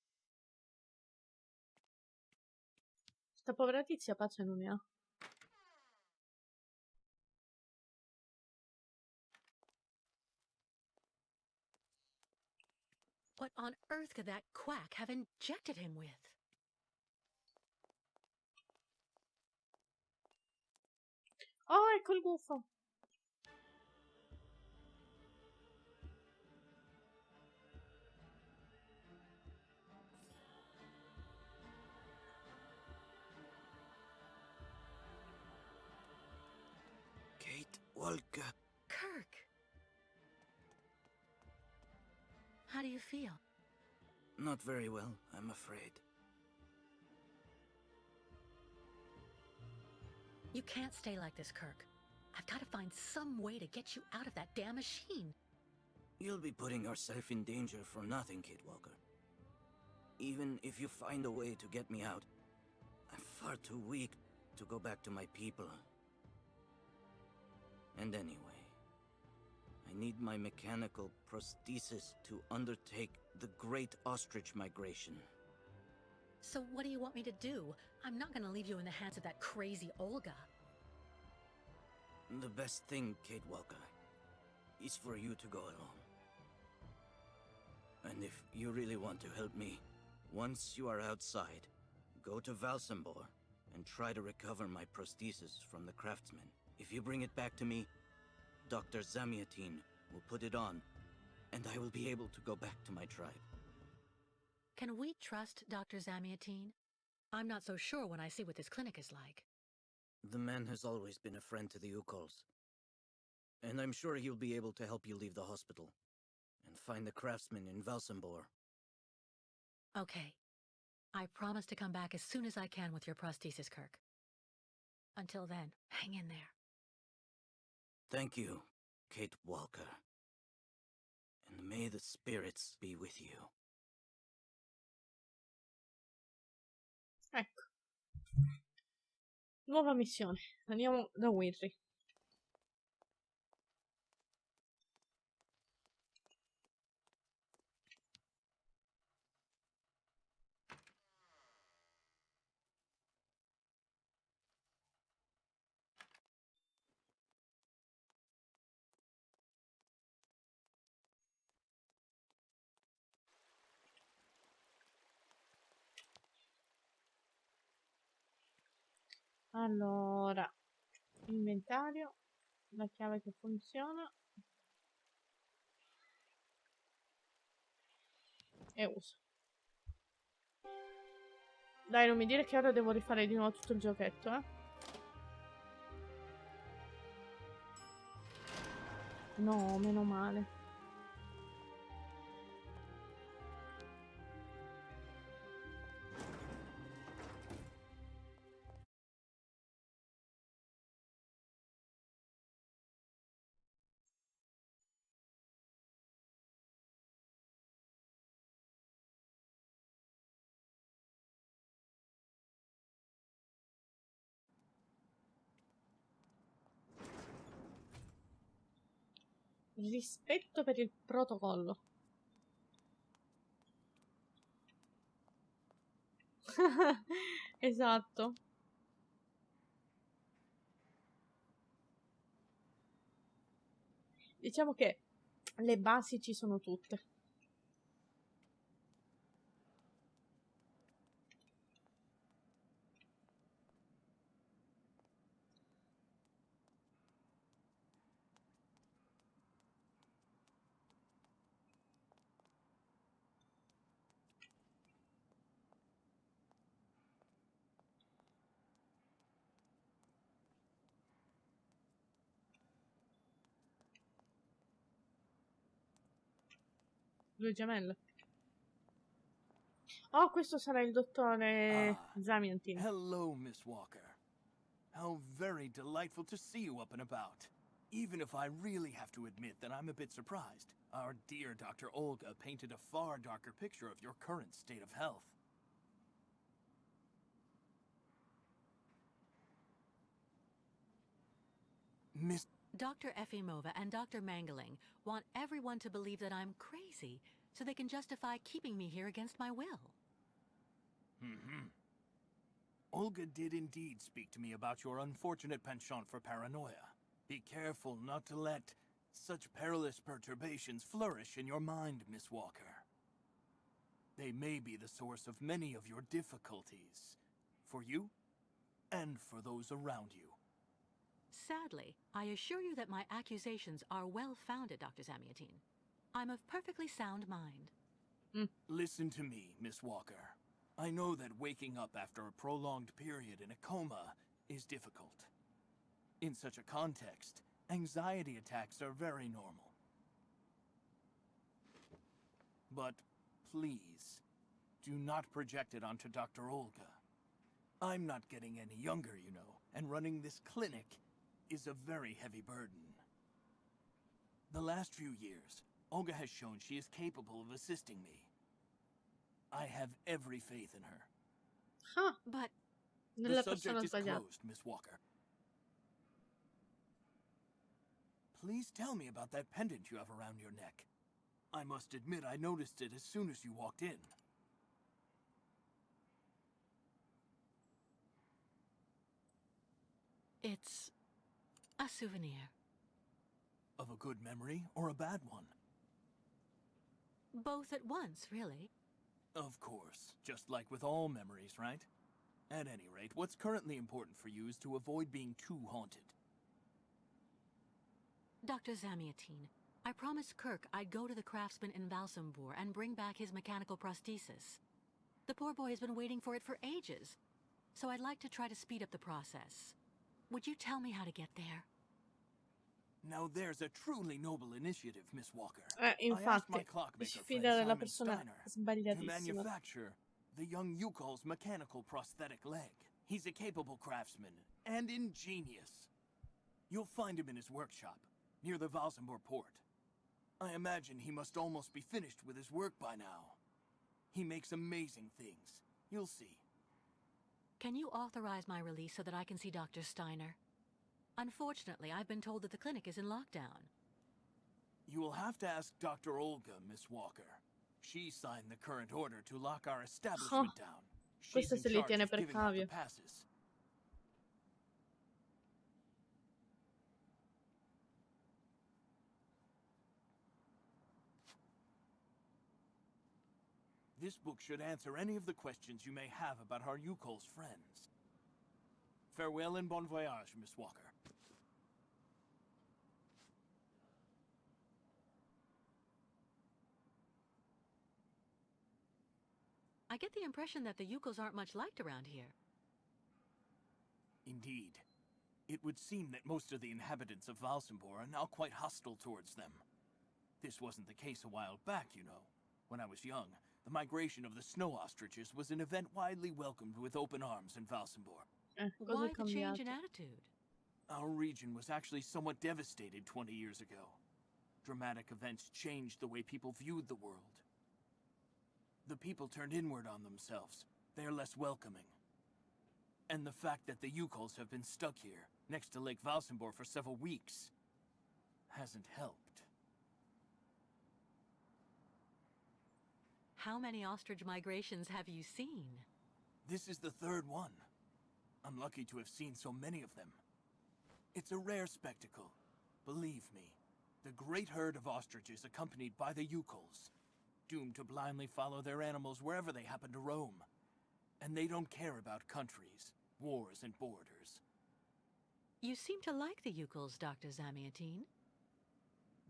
Sta povera tizia pace non ne ha. What on earth could that quack have injected him with? Oh, ecco il gufo. Kate Walker. Kirk! How do you feel? Not very well, I'm afraid. You can't stay like this, Kirk. I've got to find some way to get you out of that damn machine. You'll be putting yourself in danger for nothing, Kate Walker. Even if you find a way to get me out, I'm far too weak to go back to my people. And anyway, I need my mechanical prosthesis to undertake the Great Ostrich Migration. So what do you want me to do? I'm not going to leave you in the hands of that crazy Olga. The best thing, Kate Walker, is for you to go alone. And if you really want to help me, once you are outside, go to Valsambor and try to recover my prosthesis from the craftsman. If you bring it back to me, Dr. Zamiatin will put it on, and I will be able to go back to my tribe. Can we trust Dr. Zamiatin? I'm not so sure when I see what this clinic is like. The man has always been a friend to the Ukols. And I'm sure he'll be able to help you leave the hospital and find the craftsman in Valsambor. Okay. I promise to come back as soon as I can with your prosthesis, Kirk. Until then, hang in there. Thank you, Kate Walker. And may the spirits be with you. Ecco. Nuova missione. Andiamo da Winry. Allora, inventario, la chiave che funziona e uso. Dai, non mi dire che ora devo rifare di nuovo tutto il giochetto, eh? No, meno male. Rispetto per il protocollo. Esatto. Diciamo che le basi ci sono tutte. Due gemelle. Oh, questo sarà il dottore Zamiantin. Hello, Miss Walker. How very delightful to see you up and about. Even if I really have to admit that I'm a bit surprised. Our dear Dr. Olga painted a far darker picture of your current state of health. Miss... Dr. Efimova and Dr. Mangling want everyone to believe that I'm crazy so they can justify keeping me here against my will. Olga did indeed speak to me about your unfortunate penchant for paranoia. Be careful not to let such perilous perturbations flourish in your mind, Miss Walker. They may be the source of many of your difficulties. For you, and for those around you. Sadly, I assure you that my accusations are well-founded, Dr. Zamiatin. I'm of perfectly sound mind. Listen to me, Miss Walker. I know that waking up after a prolonged period in a coma is difficult. In such a context, anxiety attacks are very normal. But please, do not project it onto Dr. Olga. I'm not getting any younger, you know, and running this clinic is a very heavy burden. The last few years, Olga has shown she is capable of assisting me. I have every faith in her. Huh. But Nella The subject persona is sbagliata. closed, Miss Walker. Please tell me about that pendant you have around your neck. I must admit I noticed it as soon as you walked in. it's a souvenir. Of a good memory or a bad one? Both at once, really. Of course, just like with all memories, right? At any rate, what's currently important for you is to avoid being too haunted. Dr. Zamiatin, I promised Kirk I'd go to the craftsman in Valsambor and bring back his mechanical prosthesis. The poor boy has been waiting for it for ages, so I'd like to try to speed up the process. Would you tell me how to get there? Now there's a truly noble initiative, Miss Walker. I asked my Infatti, clockmaker si friend fida della Simon persona Steiner to sbagliatissima. manufacture the young Yukol's mechanical prosthetic leg. He's a capable craftsman and ingenious. You'll find him in his workshop, near the Valsambor port. I imagine he must almost be finished with his work by now. He makes amazing things. You'll see. Can you authorize my release so that I can see Dr. Steiner? Unfortunately, I've been told that the clinic is in lockdown. You will have to ask Dr. Olga, Miss Walker. She signed the current order to lock our establishment down. She's Questo in se li charge tiene of per giving out the cavio. passes. This book should answer any of the questions you may have about our Yukol's friends. Farewell and bon voyage, Miss Walker. I get the impression that the Yukos aren't much liked around here. Indeed. It would seem that most of the inhabitants of Valsambor are now quite hostile towards them. This wasn't the case a while back, you know. When I was young, the migration of the snow ostriches was an event widely welcomed with open arms in Valsambor. Cosa Why è the change in cambiato? attitude? Our region was actually somewhat devastated 20 years ago. Dramatic events changed the way people viewed the world. The people turned inward on themselves. They are less welcoming. And the fact that the Yukols have been stuck here, next to Lake Valsambor for several weeks, hasn't helped. How many ostrich migrations have you seen? This is the third one. I'm lucky to have seen so many of them. It's a rare spectacle. Believe me, the great herd of ostriches accompanied by the Yukols, doomed to blindly follow their animals wherever they happen to roam. And they don't care about countries, wars, and borders. You seem to like the Yukos, Dr. Zamiatine.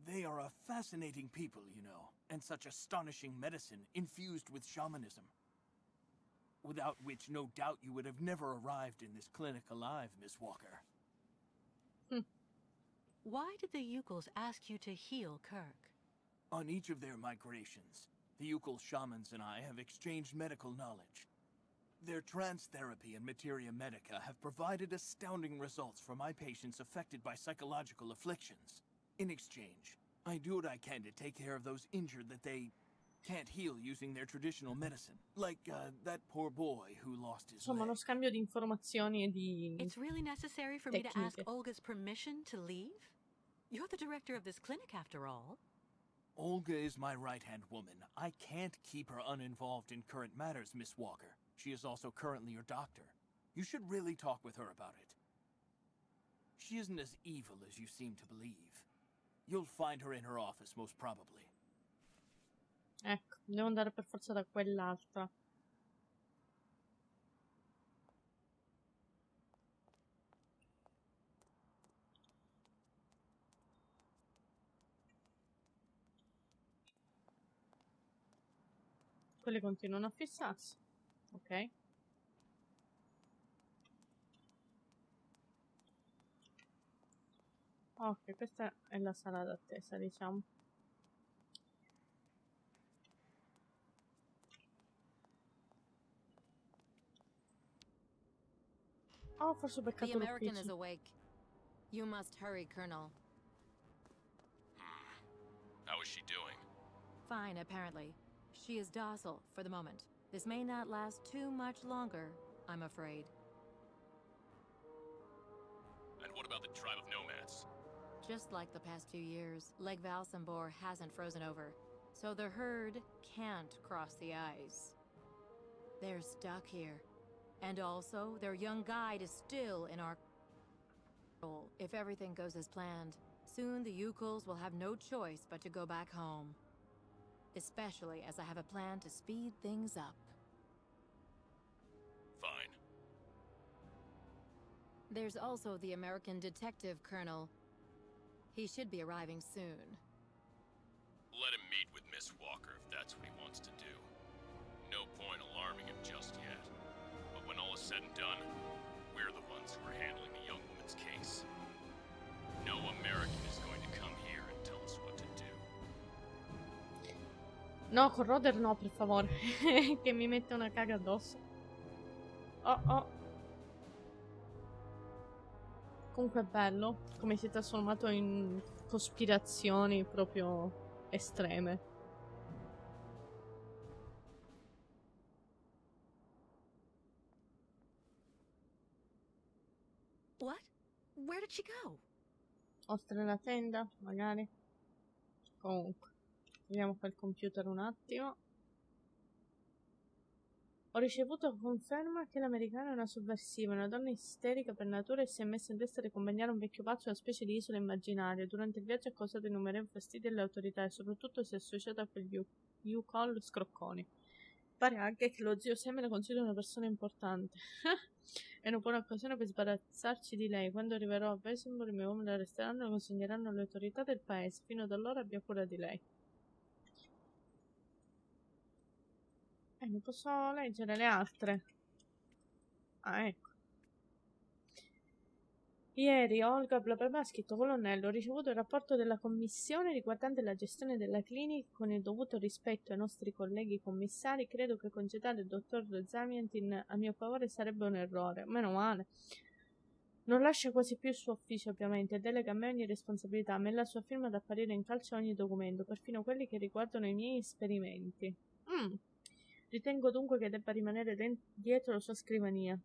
They are a fascinating people, you know, and such astonishing medicine infused with shamanism. Without which, no doubt, you would have never arrived in this clinic alive, Miss Walker. Why did the Yukos ask you to heal Kirk? On each of their migrations, the Yukol shamans and I have exchanged medical knowledge. Their trance therapy and materia medica have provided astounding results for my patients affected by psychological afflictions. In exchange, I do what I can to take care of those injured that they can't heal using their traditional medicine. Like, that poor boy who lost his Insomma, uno leg. scambio di informazioni e di It's really necessary for me to ask tecniche. Olga's permission to leave? You're the director of this clinic, after all. Olga is my right-hand woman. I can't keep her uninvolved in current matters, Miss Walker. She is also currently your doctor. You should really talk with her about it. She isn't as evil as you seem to believe. You'll find her in her office, most probably. Ecco, devo andare per forza da quell'altra. Quelli continuano a fissarsi. Ok. Ok, questa è la sala d'attesa, diciamo. Oh, forse ho The beccato American is l'ufficio. awake. You must hurry, Colonel. How is she doing? Fine, apparently. She is docile for the moment. This may not last too much longer, I'm afraid. And what about the tribe of nomads? Just like the past few years, Lake Valsambor hasn't frozen over, so the herd can't cross the ice. They're stuck here. And also, their young guide is still in our control. If everything goes as planned, soon the Yukols will have no choice but to go back home. Especially as I have a plan to speed things up. Fine. There's also the American detective, Colonel. He should be arriving soon. Let him meet with Miss Walker if that's what he wants to do. No point alarming him just yet. But when all is said and done, we're the ones who are handling the young woman's case. No American is going to come here and tell us what to do. No, con Roder no, per favore. Che mi mette una caga addosso. Oh, oh. Comunque è bello come si è trasformato in cospirazioni proprio estreme. What? Where did she go? Oltre la tenda, magari. Comunque, vediamo qua il computer un attimo. Ho ricevuto conferma che l'americana è una sovversiva, una donna isterica per natura e si è messa in testa di accompagnare un vecchio pazzo a una specie di isola immaginaria. Durante il viaggio ha causato innumerevoli fastidi alle autorità e soprattutto si è associata a quegli Yukol scrocconi. Pare anche che lo zio Sam la consideri una persona importante. È una buona occasione per sbarazzarci di lei. Quando arriverò a Wesenborg, mio uomo la arresteranno e la consegneranno alle autorità del paese. Fino ad allora abbia cura di lei. Non posso leggere le altre. Ah, ecco. Ieri Olga bla bla bla ha scritto: Colonnello, ho ricevuto il rapporto della commissione riguardante la gestione della clinica. Con il dovuto rispetto ai nostri colleghi commissari, credo che congedare il dottor Zamiantin a mio favore sarebbe un errore. Meno male. Non lascia quasi più il suo ufficio, ovviamente, e delega a me ogni responsabilità. Me la sua firma ad apparire in calce a ogni documento, perfino quelli che riguardano i miei esperimenti. Ritengo dunque che debba rimanere dietro la sua scrivania.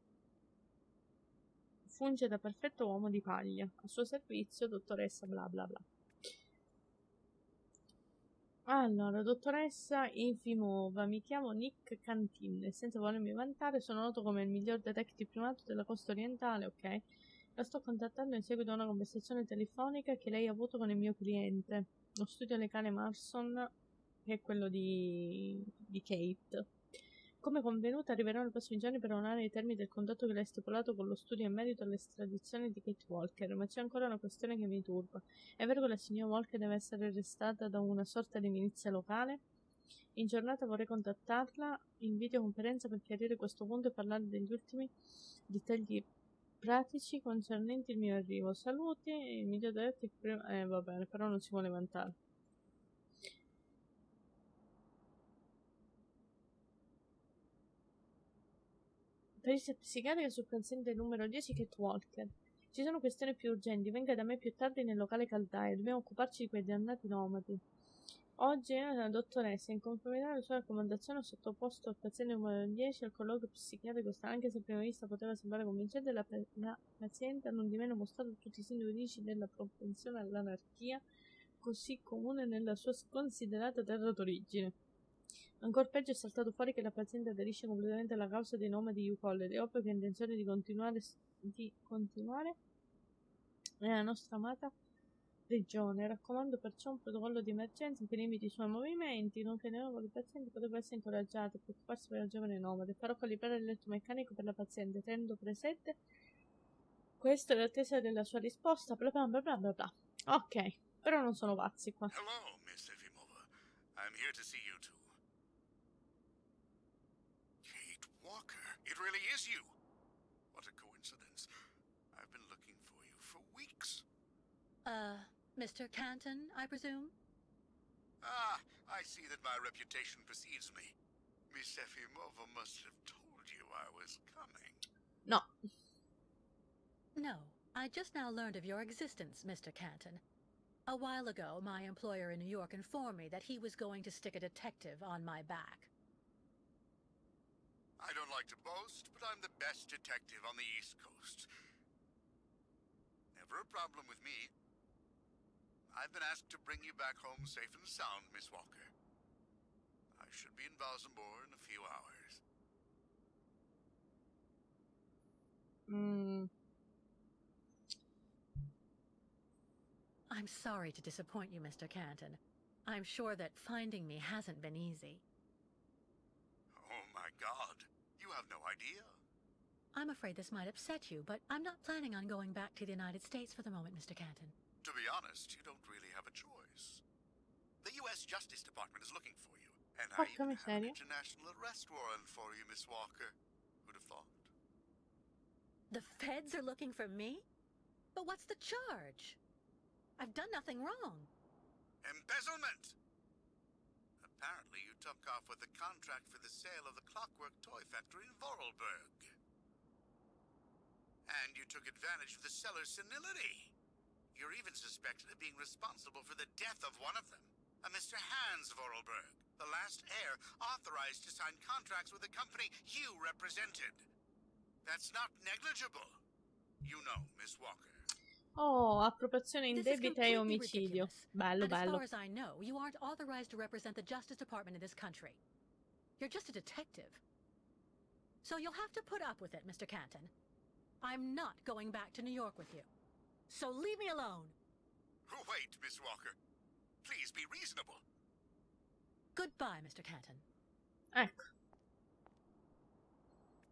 Funge da perfetto uomo di paglia. A suo servizio, dottoressa bla bla bla. Allora, dottoressa Infimova, mi chiamo Nick Cantin. Senza volermi vantare, sono noto come il miglior detective primato della costa orientale, ok? La sto contattando in seguito a una conversazione telefonica che lei ha avuto con il mio cliente, lo studio legale Marson, che è quello di Kate. Come convenuto, arriverò nei prossimi giorni per onorare i termini del contratto che lei ha stipulato con lo studio in merito all'estradizione di Kate Walker, ma c'è ancora una questione che mi turba. È vero che la signora Walker deve essere arrestata da una sorta di milizia locale? In giornata vorrei contattarla in videoconferenza per chiarire questo punto e parlare degli ultimi dettagli pratici concernenti il mio arrivo. Saluti, il miglior detective prima... va bene, però non si vuole vantare. Perizia psichiatrica sul paziente numero 10 Kate Walker. Ci sono questioni più urgenti, venga da me più tardi nel locale caldaio, dobbiamo occuparci di quei dannati nomadi. Oggi la dottoressa, in conformità alle sue raccomandazioni, ho sottoposto il paziente numero 10 al colloquio psichiatrico, anche se a prima vista poteva sembrare convincente, la paziente ha non di meno mostrato tutti i sintomi della propensione all'anarchia, così comune nella sua sconsiderata terra d'origine. Ancor peggio è saltato fuori che la paziente aderisce completamente alla causa dei nomadi Yukoller. È ovvio che ha intenzione di continuare nella nostra amata regione. Raccomando perciò un protocollo di emergenza che limiti i suoi movimenti, nonché nei nuovi pazienti potrebbero essere incoraggiati a preoccuparsi per la giovane nomade. Farò calibrare l'elettromeccanico per la paziente, tenendo presente questa è l'attesa della sua risposta, bla bla bla bla bla bla. Ok, però non sono pazzi qua. Hello, Miss Efimova. I'm here to see you too. Kate Walker, it really is you. What a coincidence. I've been looking for you for weeks. Mr. Canton, I presume? Ah, I see that my reputation precedes me. Miss Efimova must have told you I was coming. No. No, I just now learned of your existence, Mr. Canton. A while ago, my employer in New York informed me that he was going to stick a detective on my back. I don't like to boast, but I'm the best detective on the East Coast. Never a problem with me. I've been asked to bring you back home safe and sound, Miss Walker. I should be in Balsamore in a few hours. I'm sorry to disappoint you, Mr. Canton. I'm sure that finding me hasn't been easy. Oh my God, you have no idea. I'm afraid this might upset you, but I'm not planning on going back to the United States for the moment, Mr. Canton. To be honest, you don't really have a choice. The U.S. Justice Department is looking for you, and I even have an international arrest warrant for you, Miss Walker. Who'd have thought? The feds are looking for me? But what's the charge? I've done nothing wrong. Embezzlement! Apparently you took off with the contract for the sale of the Clockwork Toy Factory in Vorarlberg. And you took advantage of the seller's senility. You're even suspected of being responsible for the death of one of them, a Mr. Hans Vorarlberg, the last heir authorized to sign contracts with the company you represented. That's not negligible. You know, Miss Walker. Oh, appropriazione This is indebita e completely omicidio. ridiculous. Bello, And as bello. far as I know, you aren't authorized to represent the Justice Department in this country. You're just a detective. So you'll have to put up with it, Mr. Canton. I'm not going back to New York with you. So leave me alone. Wait, Miss Walker. Please be reasonable. Goodbye, Mr. Canton. Ecco.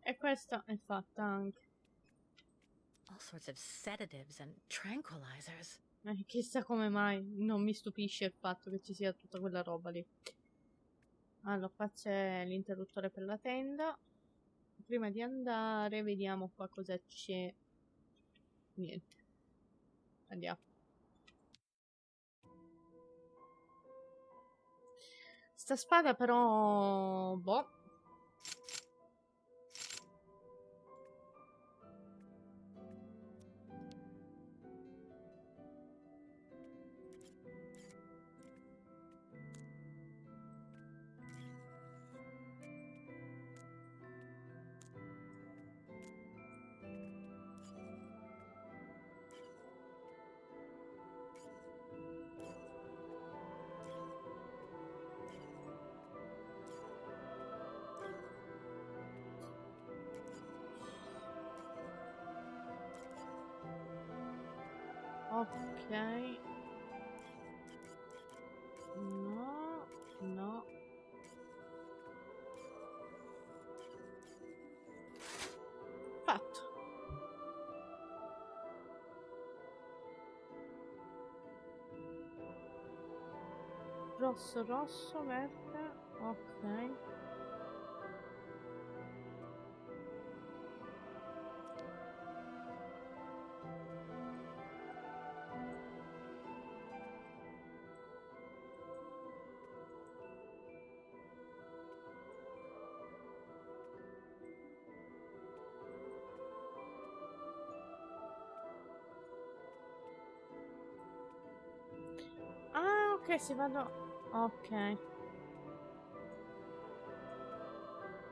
E questa è fatta anche. All sorts of sedatives and tranquilizers. Chissà come mai non mi stupisce il fatto che ci sia tutta quella roba lì. Allora, qua c'è l'interruttore per la tenda. Prima di andare, vediamo qua cosa c'è. Niente. Andiamo. Sta spada però... boh. Ok. No, no. Fatto. Rosso, rosso, verde. Ok. Ah, ok, si vanno... Ok.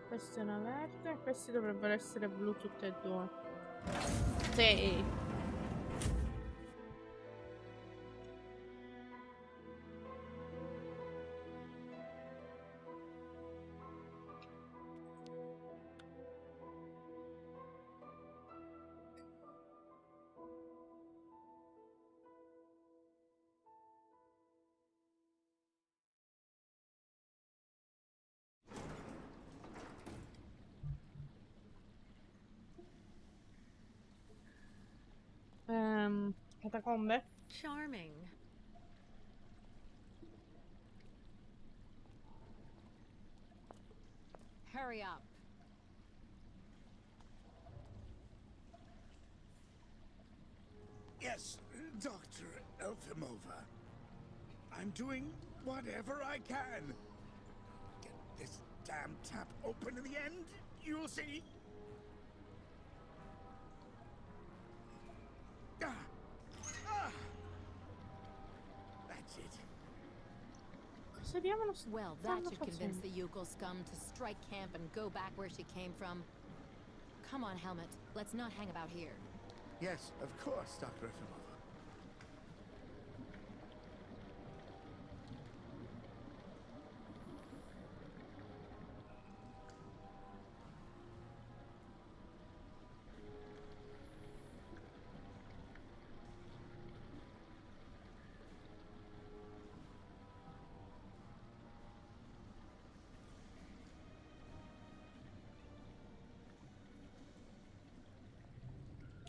Questa è una verde. Questi dovrebbero essere blu tutte e due. Sì. Catacombe? Charming. Hurry up. Yes, Dr. Elfimova. I'm doing whatever I can. Get this damn tap open in the end, you'll see. Ah. Ah. That's it. Cosa diavolo Well, that stanno should convince facendo? the Yukon scum to strike camp and go back where she came from. Come on, Helmet. Let's not hang about here. Yes, of course, Dr. Efimova.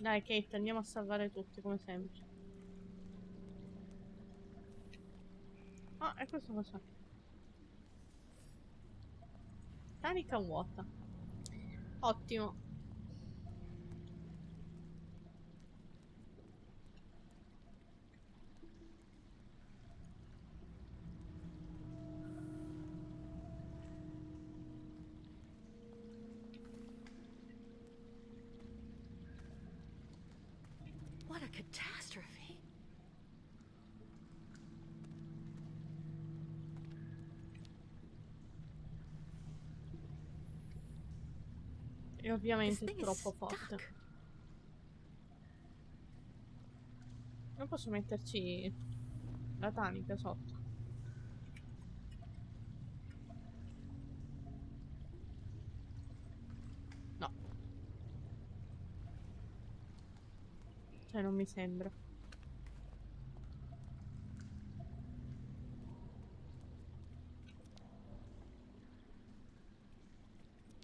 Dai, Kate, andiamo a salvare tutti, come sempre. Ah, e questo cos'è? Carica vuota. Ottimo. What a catastrophe. E This ovviamente è thing is troppo forte. stuck. Non posso metterci la tanica sotto. No. Cioè, non mi sembra.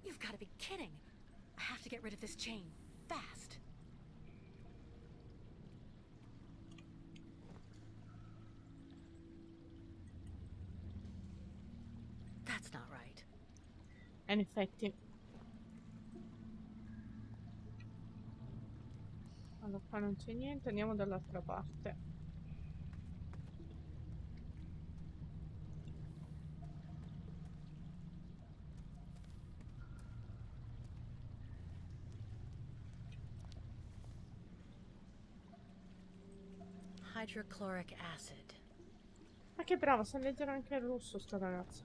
You've got to be kidding. to get rid of this chain. Fast. That's not right. In effetti. Allora, qua non c'è niente, andiamo dall'altra parte. Hydrochloric acid. Ma che bravo, sa leggere anche il russo sta ragazza.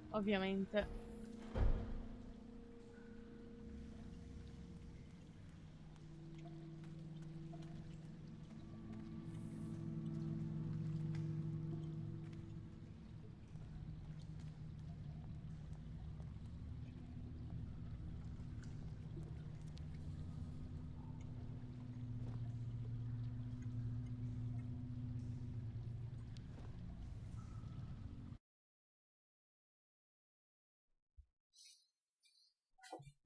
Ovviamente.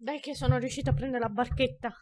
Dai che sono riuscita a prendere la barchetta.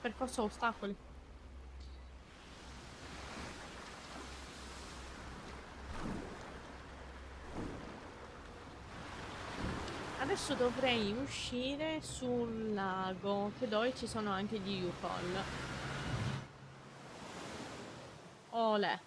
Percorso ostacoli. Adesso dovrei uscire sul lago, che dove ci sono anche gli U-Call. Olè.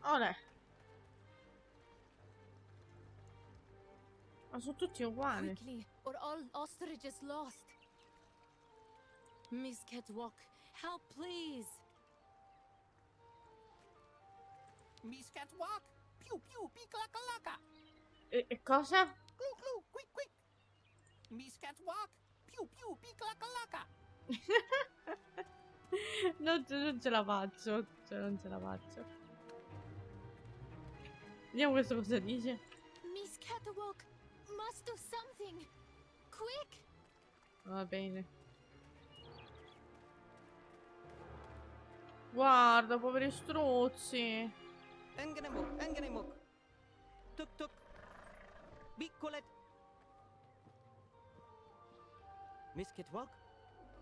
Olè. Ma sono tutti uguali. Quickly, or all ostrich is lost. Miss Catwalk, help please. Miss Catwalk! Pew pew, picklakalaka! E cosa? Clu clu, quick quick! Miss Catwalk! Pew pew, picklakalaka! Non ce la faccio. Cioè, non ce la faccio. Vediamo questo cosa dice. Miss Catwalk must do something. Quick! Va bene. Guarda, poveri struzzi. Engenemok. Tuk tuk. Bikolet. Miss Kitwalk.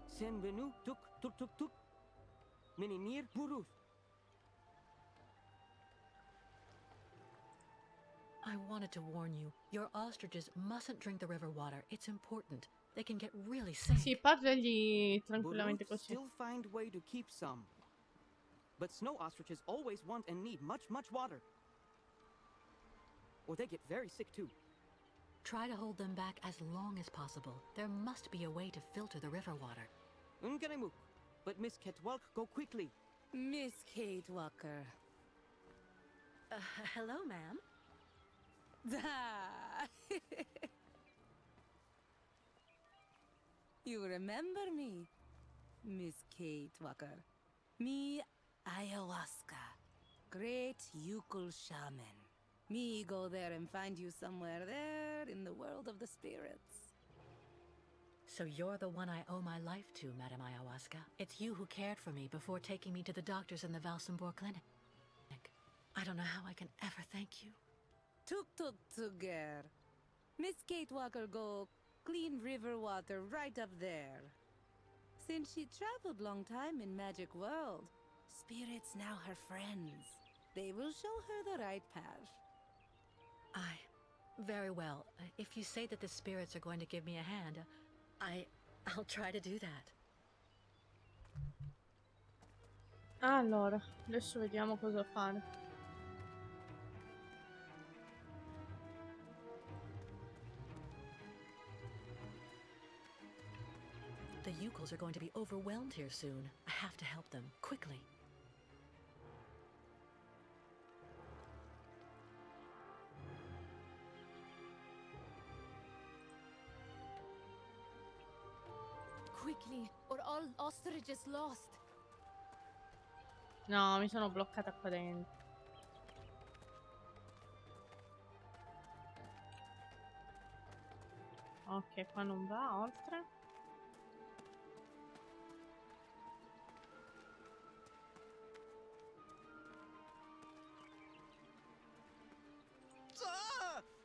Senvenu tuk tuk tuk tuk. Meneer Buruth. I wanted to warn you. Your ostriches mustn't drink the river water. It's important. they can get really sick. Sì, parlagli tranquillamente Burut così. still find way to keep some. But snow ostriches always want and need much water. Or they get very sick too. Try to hold them back as long as possible. There must be a way to filter the river water. Unganemuk. But Miss Ketwalk, go quickly. Miss Kate Walker. Hello, ma'am. You remember me, Miss Kate Walker. Me, ayahuasca. Great Yukul shaman. Me go there and find you somewhere there in the world of the spirits. So you're the one I owe my life to, Madame Ayahuasca. It's you who cared for me before taking me to the doctors in the Valsambor clinic. I don't know how I can ever thank you. Tuk tuger. Miss Kate Walker go clean river water right up there. Since she traveled long time in magic world, spirits now her friends. They will show her the right path. Very well. If you say that the spirits are going to give me a hand, I'll try to do that. Allora, adesso vediamo cosa fare. The Yukuls are going to be overwhelmed here soon. I have to help them, quickly. Quickly, or all ostrich is lost. No, mi sono bloccata qua dentro. Ok, qua non va oltre.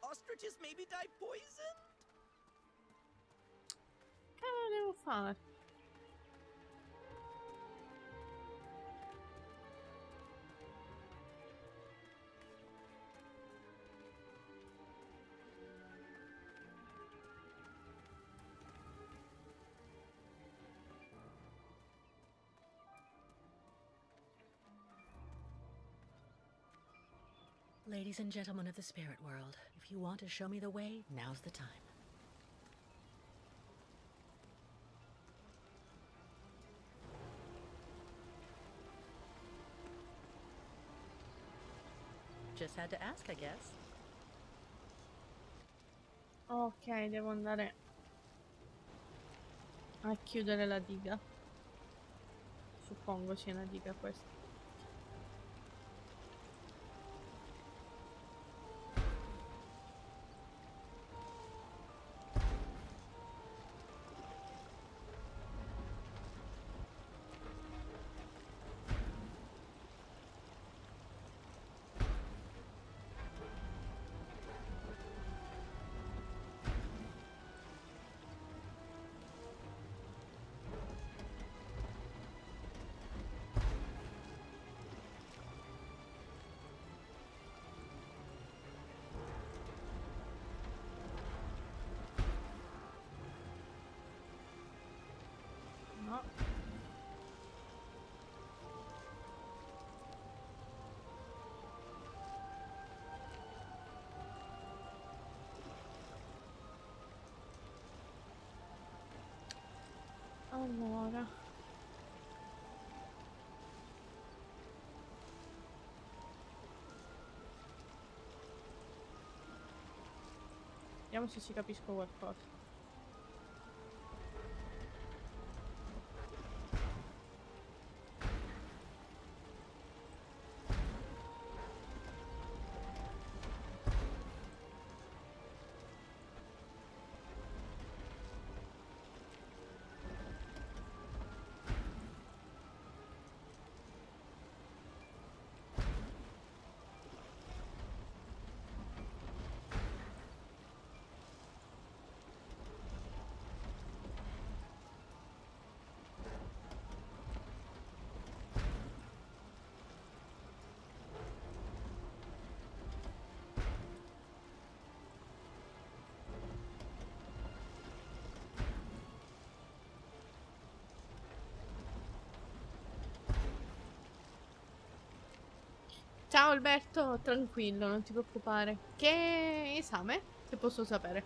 Ostriches maybe die poisoned? Che devo fare? Ladies and gentlemen of the spirit world, if you want to show me the way, now's the time. Just had to ask, I guess. Ok, devo andare a chiudere la diga. Suppongo sia una diga questa. No. Allora. Vediamo se ci capisco qualcosa. Ciao Alberto, tranquillo, non ti preoccupare. Che esame? Se posso sapere.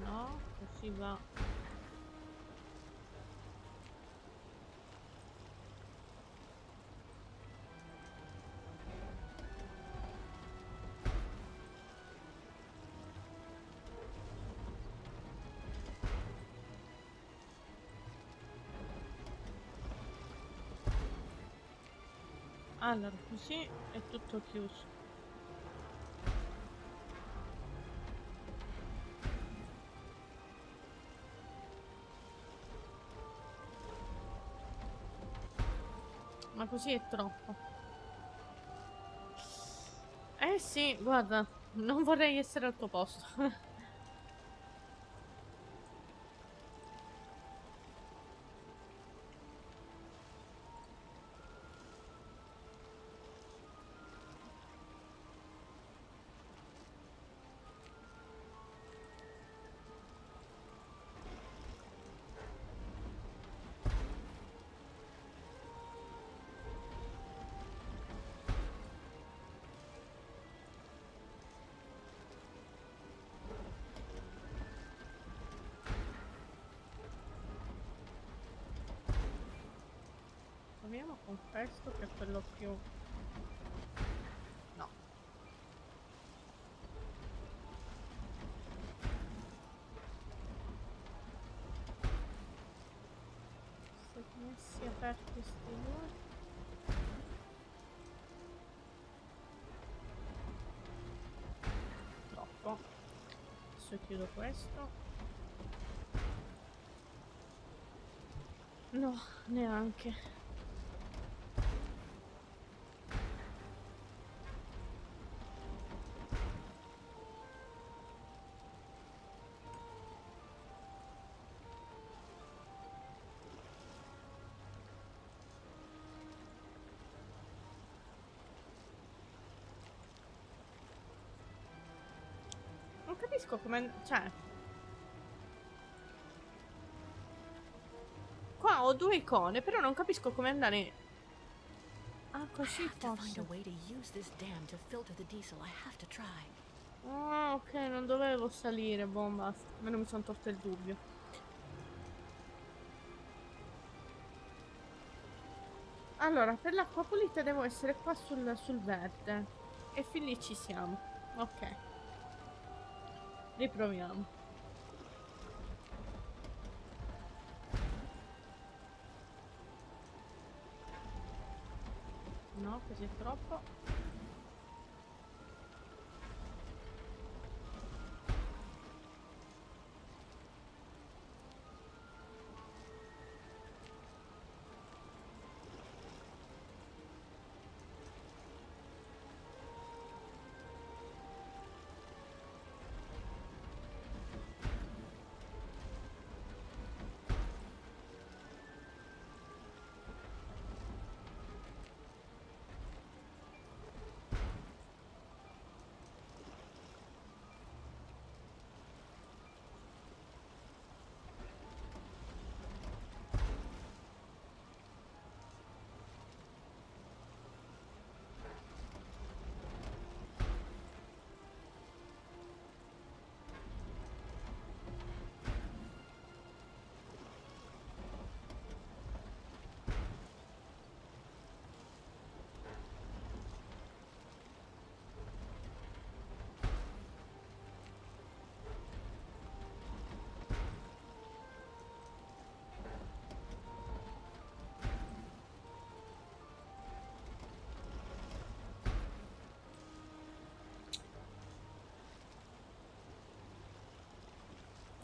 No, così va. Allora, così è tutto chiuso. Ma così è troppo. Eh sì, guarda, non vorrei essere al tuo posto. Proviamo con questo che è quello più... No. Se messi aperti questi due. Troppo. Adesso chiudo questo. No, neanche. Non capisco come... Cioè... Qua ho due icone, però non capisco come andare... Ah, così forse. Ah, ok, non dovevo salire, boh, basta. Almeno mi sono tolto il dubbio. Allora, per l'acqua pulita devo essere qua sul verde. E fin lì ci siamo. Ok. Riproviamo. No, così è troppo.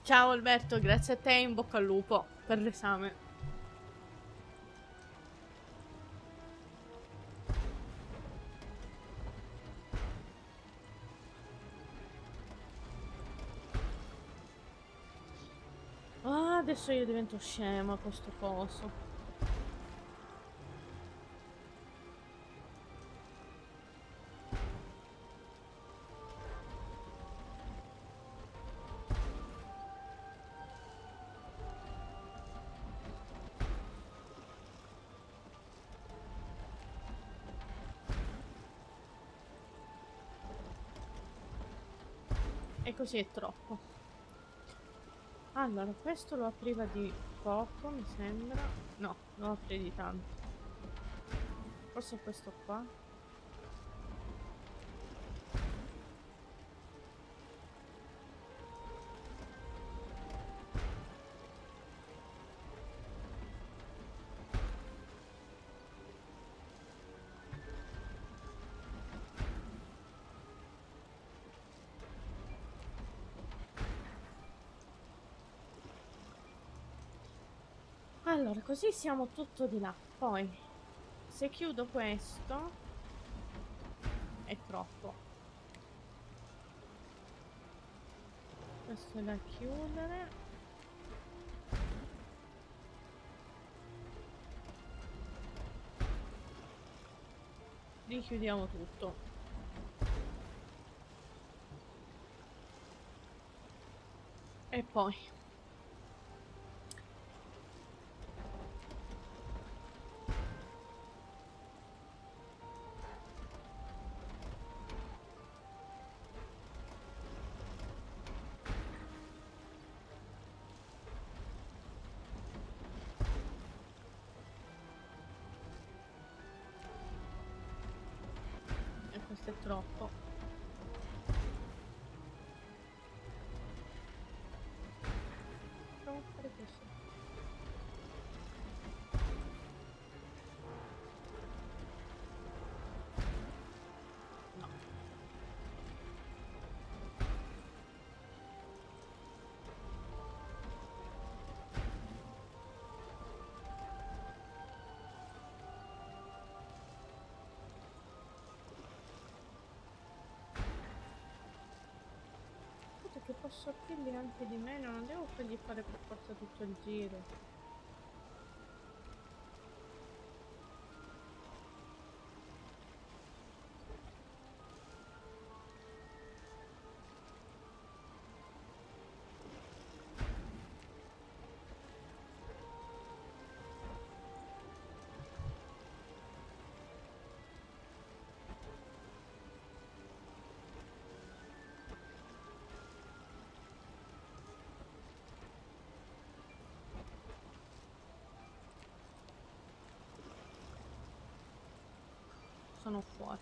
Ciao Alberto, grazie a te, in bocca al lupo per l'esame. Ah, adesso io divento scema con sto coso. E così è troppo. Allora, questo lo apriva di poco, mi sembra. No, lo apre di tanto. Forse è questo qua. Allora, così siamo tutto di là. Poi, se chiudo questo, è troppo. Questo è da chiudere. Richiudiamo tutto. E poi... E questo è troppo. Provo a fare così. No. Guarda che posso aprirli anche di meno, non devo fargli fare per forza tutto il giro. Sono fuori.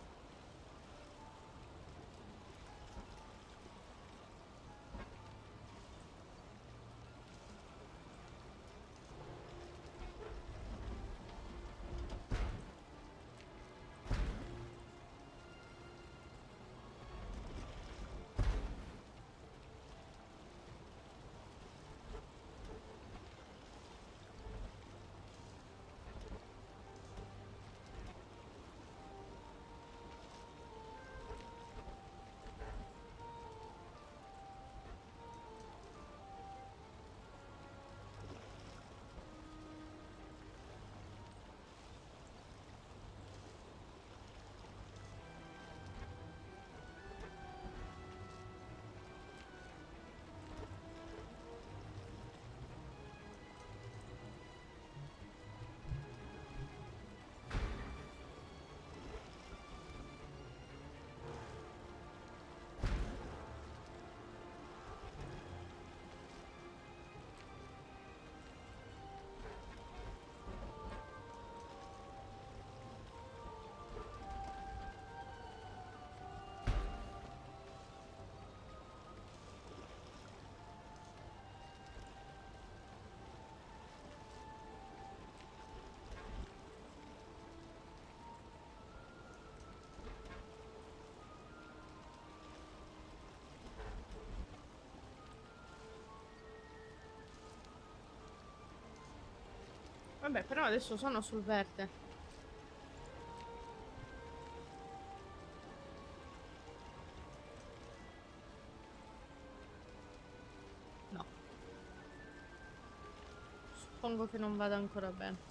Vabbè, però adesso sono sul verde. No. Suppongo che non vada ancora bene.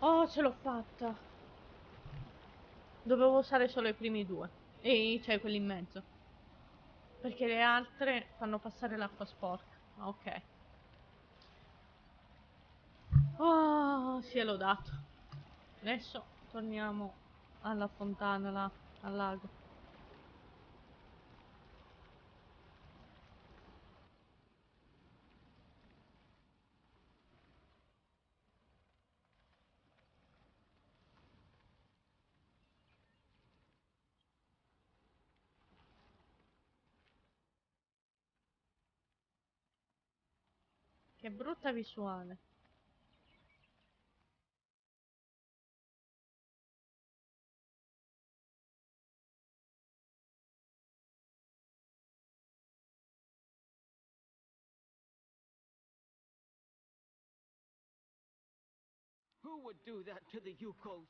Oh, ce l'ho fatta. Dovevo usare solo i primi due. E cioè quelli in mezzo. Perché le altre fanno passare l'acqua sporca. Ok. Oh, si è lodato. Adesso torniamo alla fontana là, al lago. Che brutta visuale. Who would do that to the Yukos?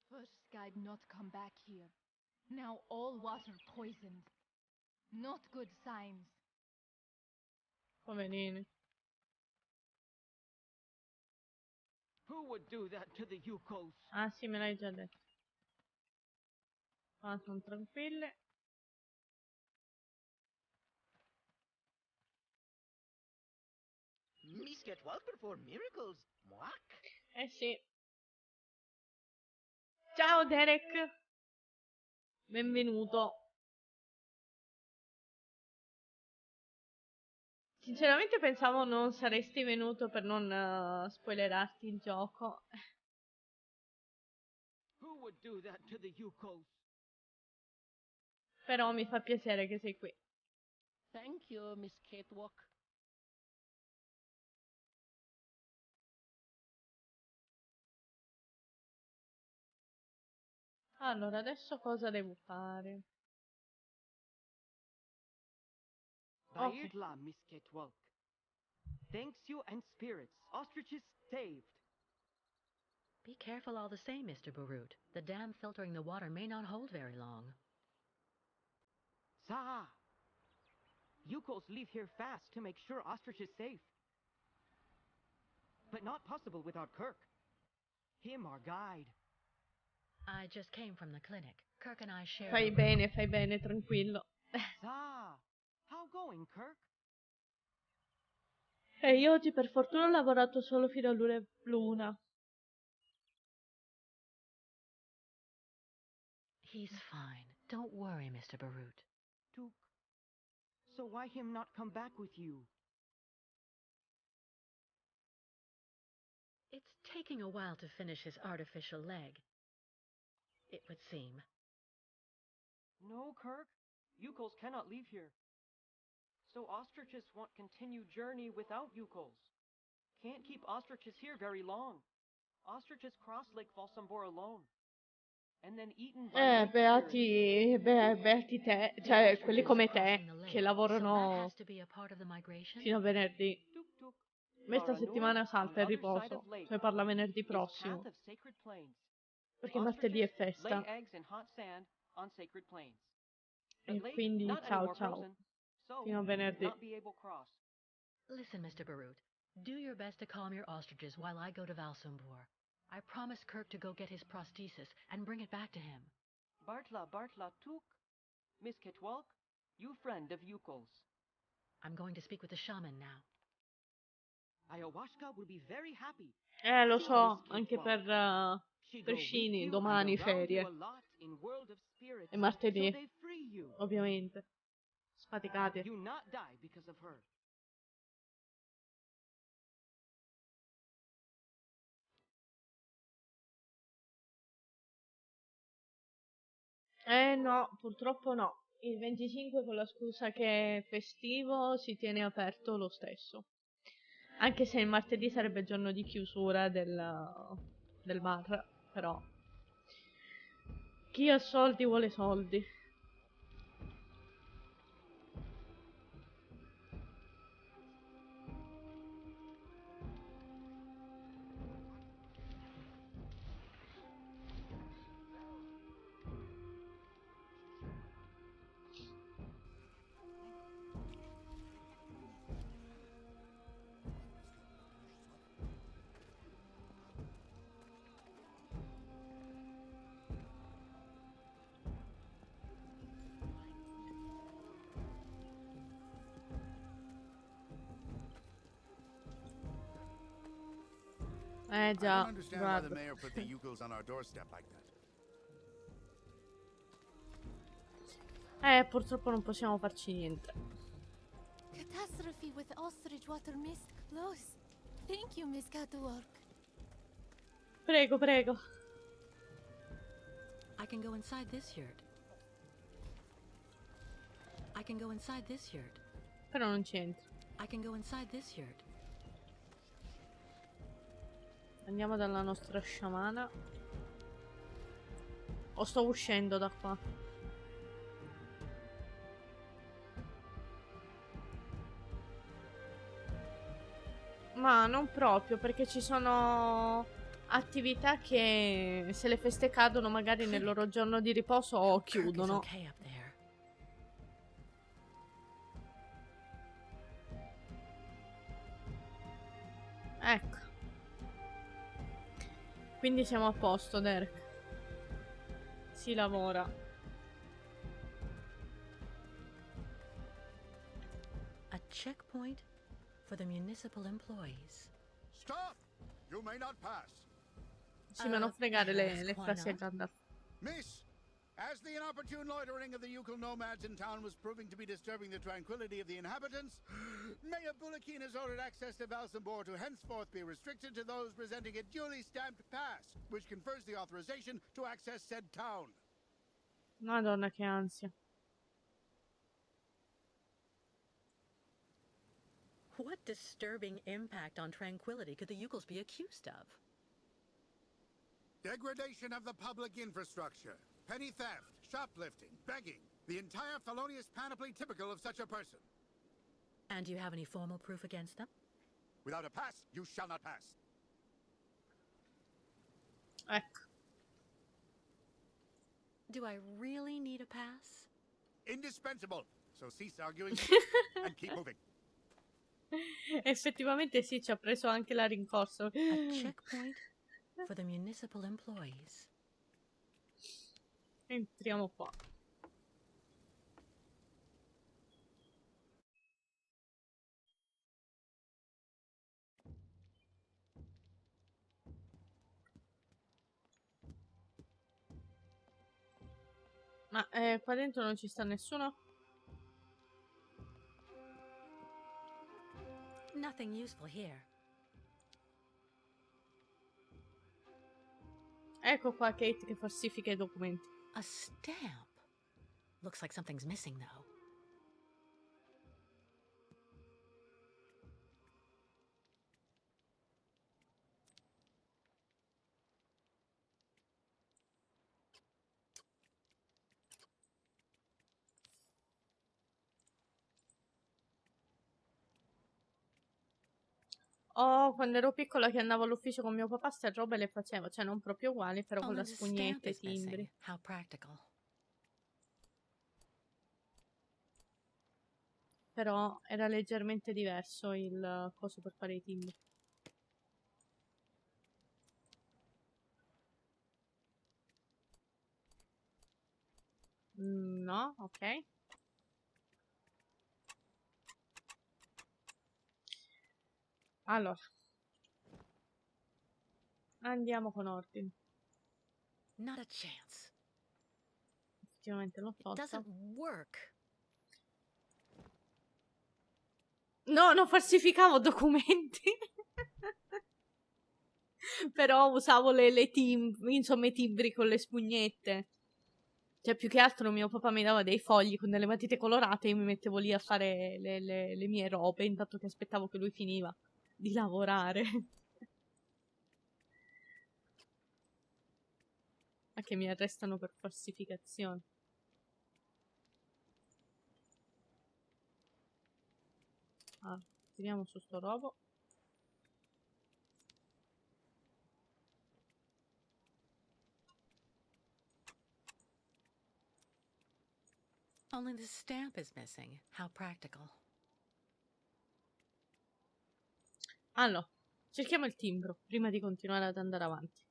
First guide not come back here. Now all water poisoned. Not good signs. Poverini. Who would do that to the Yukos? Ah sì, me l'hai già detto. Ah, sono tranquille. Miss Catwalk perform miracles. Mwah. Eh sì. Ciao Derek. Benvenuto. Sinceramente pensavo non saresti venuto per non spoilerarti il gioco. Who would do that to the Yukos? Però mi fa piacere che sei qui. Thank you, Miss Catwalk. Allora, adesso cosa devo fare? Ok. Bairla, Miss Catwalk. Thanks you and spirits. Ostriches saved. Be careful all the same, Mr. Barut. The dam filtering the water may not hold very long. Sa! Yukos leave here fast to make sure Ostrich is safe. But not possible without Kirk. Him our guide. I just came from the clinic. Kirk and I shared a room. Fai bene, tranquillo. Sa! How going, Kirk? E io oggi per fortuna ho lavorato solo fino all'una. He's fine. Don't worry, Mr. Barut. Took. So why him not come back with you? It's taking a while to finish his artificial leg. It would seem. No, Kirk. Yukos cannot leave here. So ostriches won't continue journey without Yukos. Can't keep ostriches here very long. Ostriches cross Lake Valsambor alone. And then eaten by lake spirits. Beati te, cioè quelli come te, che lavorano fino a venerdì. Tuk tuk. Questa Laranur, settimana on salta il other side riposo, of lake, cioè parla venerdì is prossimo, path of sacred plains. perché martedì è Ostriches lay festa. eggs in hot sand on sacred plains. E But lake quindi not ciao anymore ciao, frozen, so fino a venerdì. not be able cross. Listen, Mr. Barut. Do your best to calm your ostriches while I go to Valsambor. I promised Kirk to go get his prosthesis and bring it back to him. Bartla tuk. Miss Ketwalk, you friend of Yukos. I'm going to speak with the shaman now. Ayahuasca will be very happy. Lo See, so, Miss anche Ketwalk. She go per with Scini, you domani and around you ferie. a lot in World of Spirits, E so martedì, they free you. ovviamente. Sfaticati. You not die because of her. No, purtroppo no. Il 25 con la scusa che è festivo si tiene aperto lo stesso. Anche se il martedì sarebbe giorno di chiusura del bar, però chi ha soldi vuole soldi. I Già, don't understand why the guarda. mayor put the Yukos on our doorstep like that. Purtroppo non possiamo farci niente. Catastrophe with ostrich water mist close. Thank you, Miss Catwalk. Prego, prego. I can go inside this yurt. I can go inside this yurt. Però non c'entra. I can go inside this yurt. Andiamo dalla nostra sciamana. O sto uscendo da qua? Ma non proprio, perché ci sono attività che se le feste cadono magari nel loro giorno di riposo o chiudono. Okay up there. Ecco. Quindi siamo a posto, Derek. Si lavora. A checkpoint for the municipal employees. Stop! You may not pass. Sì, ma non fregare le why frasi a not? Gandalf. Miss, as the inopportune loitering of the Yukon nomads in town was proving to be disturbing the tranquility of the inhabitants, Mayor Bulakeen has ordered access to Valsambor to henceforth be restricted to those presenting a duly stamped pass, which confers the authorization to access said town. Madonna, che ansia. What disturbing impact on tranquility could the Yukos be accused of? Degradation of the public infrastructure, petty theft, shoplifting, begging, the entire felonious panoply typical of such a person. And do you have any formal proof against them? Without a pass, you shall not pass. Ecco. Do I really need a pass? Indispensable. So cease arguing and keep moving. Effettivamente sì, ci ha preso anche la rincorsa. A checkpoint for the municipal employees. Entriamo qua. Ma qua dentro non ci sta nessuno? Nothing useful here. Ecco qua Kate che falsifica i documenti. A stamp. Looks like something's missing, though. Oh, quando ero piccola che andavo all'ufficio con mio papà, ste robe le facevo, cioè non proprio uguali, però con Only la the stamp spugnetta, i is missing. timbri. How practical. Però era leggermente diverso il coso per fare i timbri. No, ok. Allora. Andiamo con ordine. Not a chance. Effettivamente l'ho It tolta. doesn't work. No, non falsificavo documenti. Però usavo insomma, i timbri con le spugnette. Cioè, più che altro mio papà mi dava dei fogli con delle matite colorate e io mi mettevo lì a fare le mie robe, intanto che aspettavo che lui finiva di lavorare. Ma che mi arrestano per falsificazione. Ah, tiriamo su sto robo. Only the stamp is missing. How practical. Allora, cerchiamo il timbro prima di continuare ad andare avanti.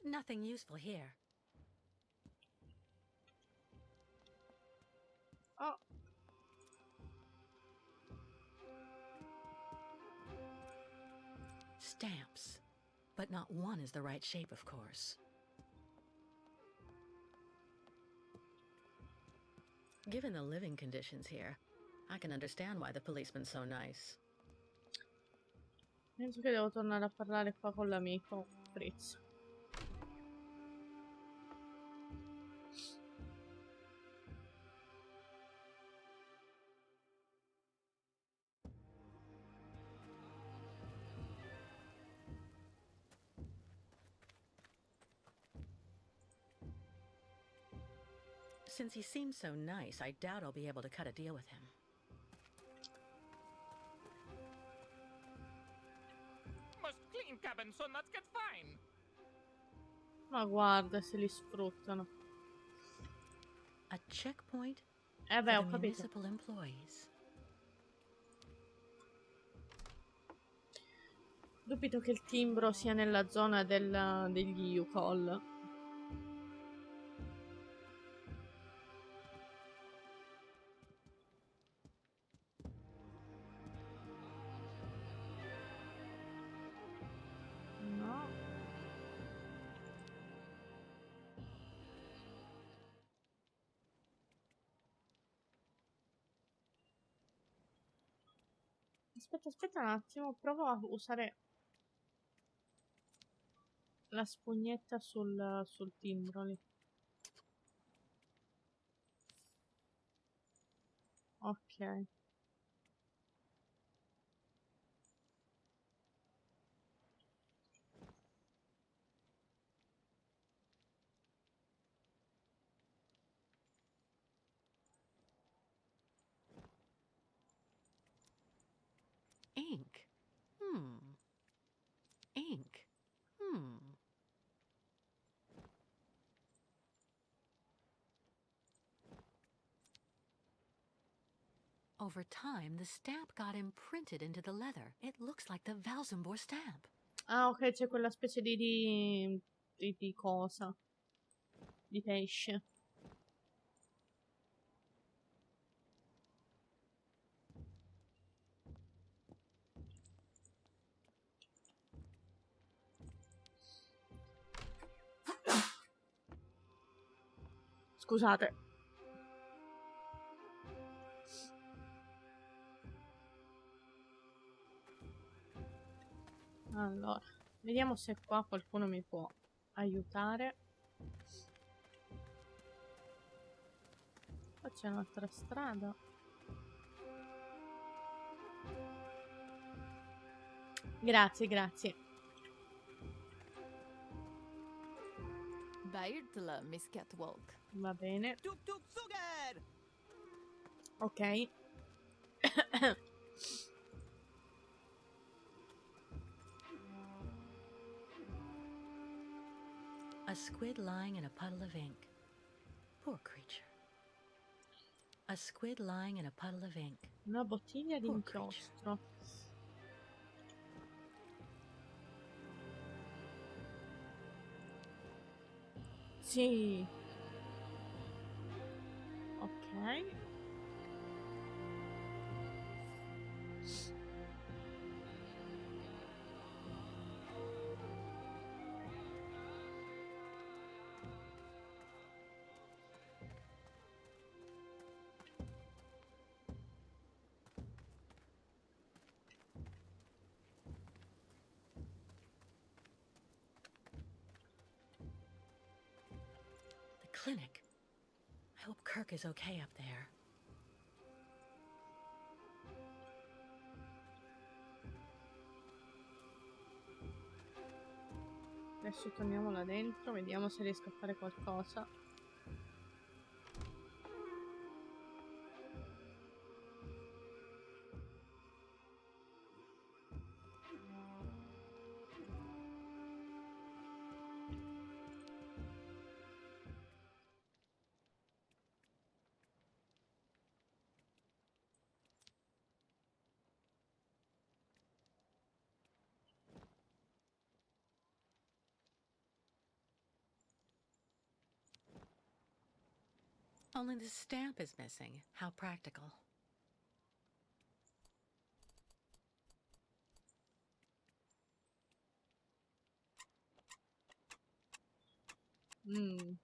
Nothing useful here. Oh. stamps, but not one is the right shape, of course. Given the living conditions here, I can understand why the policeman's so nice. Penso che devo tornare a parlare qua con l'amico Fritz. Since he seems so nice, I doubt I'll be able to cut a deal with him. Must clean cabin so nuts get fine. Ma guarda se li sfruttano. A checkpoint Beh, for ho the capito. municipal employees. Dubito che il timbro sia nella zona degli U-Call. No. Aspetta un attimo, provo a usare la spugnetta sul timbro lì. Ok. Ink. Ink. Over time, the stamp got imprinted into the leather. It looks like the Valsambor stamp. Ah, ok, c'è quella specie di cosa. Di pesce. Scusate. Allora, vediamo se qua qualcuno mi può aiutare. Qua c'è un'altra strada. Grazie, grazie. Bairtla, Miss Catwalk. Va bene. Tuk tuk sugar! Ok. A squid lying in a puddle of ink. Poor creature. A squid lying in a puddle of ink. Una bottiglia di Poor creature. inchiostro. Sì. Ok. The clinic. I hope Kirk is okay up there. Adesso torniamo là dentro, vediamo se riesco a fare qualcosa. Only the stamp is missing. How practical. Mm.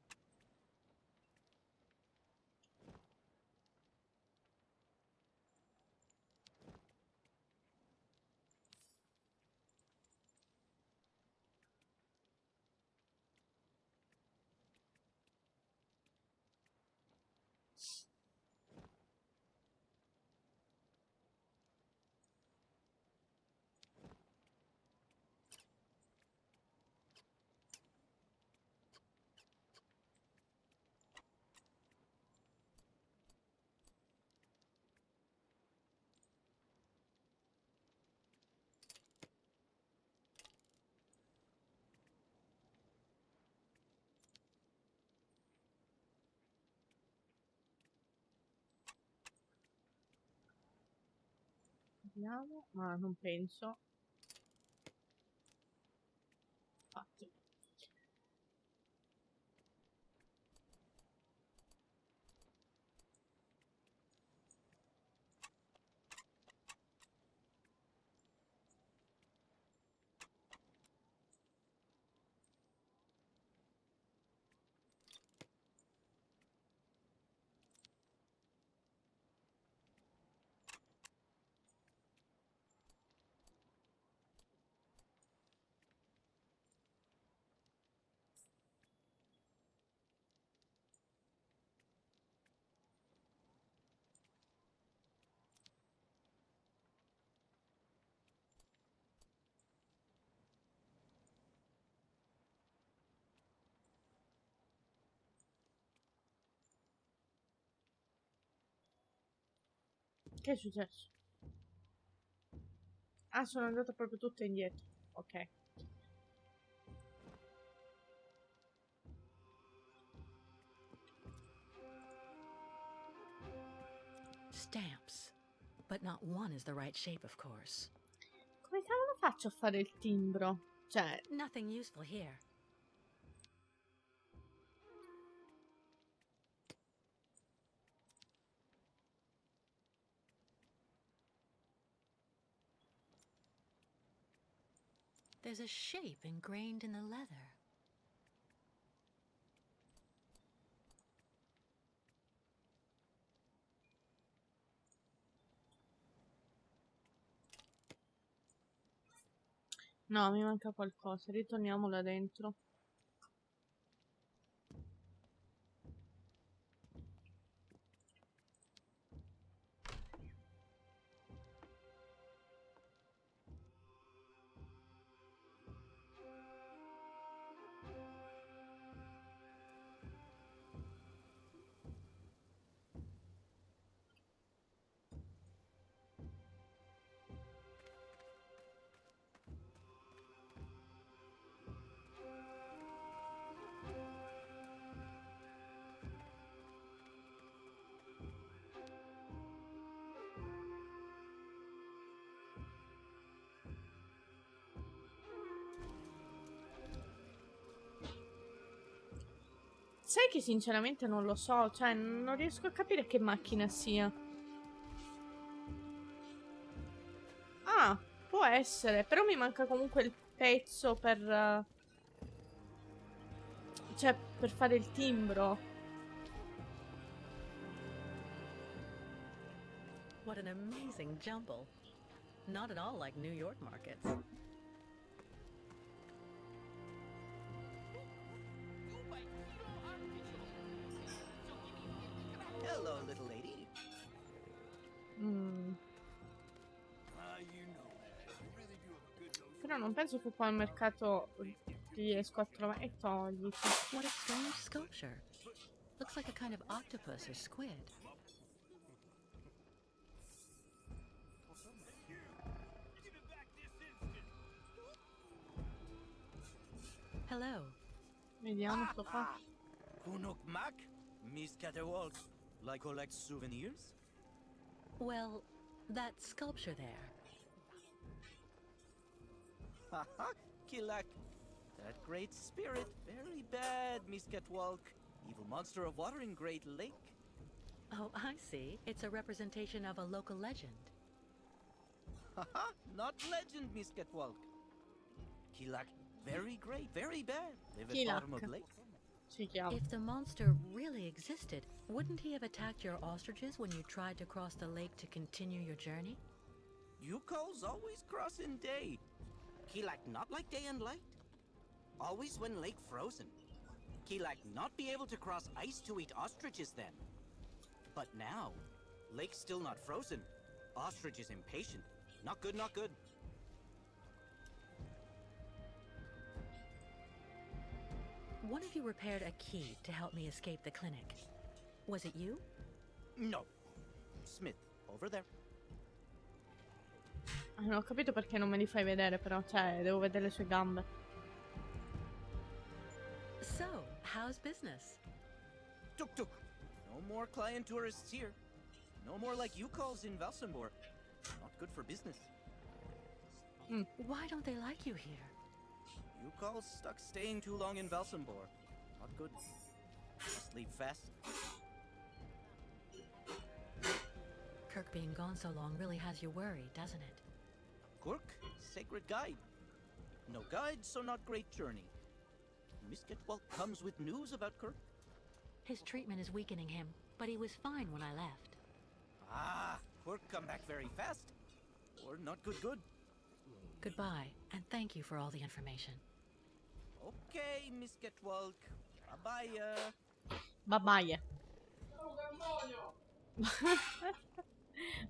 Vediamo. Ma non penso. Infatti. Che è successo? Ah, sono andata proprio tutta indietro. Ok. Stamps. But not one is the right shape, of course. Come cavolo faccio a fare il timbro? Cioè, Nothing useful here. There's a shape ingrained in the leather. no, mi manca qualcosa. Ritorniamo là dentro. Sai che sinceramente non lo so, cioè non riesco a capire che macchina sia. Ah, può essere, però mi manca comunque il pezzo per... cioè, per fare il timbro. What an amazing jumble. Not at all like New York markets. Hello, little lady. Però non penso che qua al mercato riesco a trovare... E togliti. What a strange sculpture. Looks like a kind of octopus or squid. Hello. Vediamo sto qua. Kunuk Mak? Miss Caterwalk. Like collect souvenirs? Well, that sculpture there. Haha, Kilak. That great spirit. Very bad, Miss Catwalk. Evil monster of water in Great Lake. Oh, I see. It's a representation of a local legend. Haha, not legend, Miss Catwalk. Kilak, very great, very bad. Live at Kilak. bottom of lake. Si chiama. If the monster really existed, wouldn't he have attacked your ostriches when you tried to cross the lake to continue your journey? Yukos always cross in day. Kilak not like day and light. Always when lake frozen. Kilak not be able to cross ice to eat ostriches then. But now, lake still not frozen. Ostrich is impatient. Not good, not good. One of you repaired a key to help me escape the clinic. Was it you? No. Smith, over there. Non ho capito perché non me li fai vedere, però, cioè, devo vedere le sue gambe. So, how's business? Tuk tuk. No more client tourists here. No more like Yukos in Valsambor. Not good for business. Why don't they like you here? Yukos stuck staying too long in Valsambor. Not good. Must leave fast. Kirk being gone so long really has you worried, doesn't it? Kurk, sacred guide. No guide, so not great journey. Misketwalk comes with news about Kirk. His treatment is weakening him, but he was fine when I left. Ah, Kurk come back very fast. Or not good. Goodbye, and thank you for all the information. Okay, Misketwalk. Bye-bye. Babaie.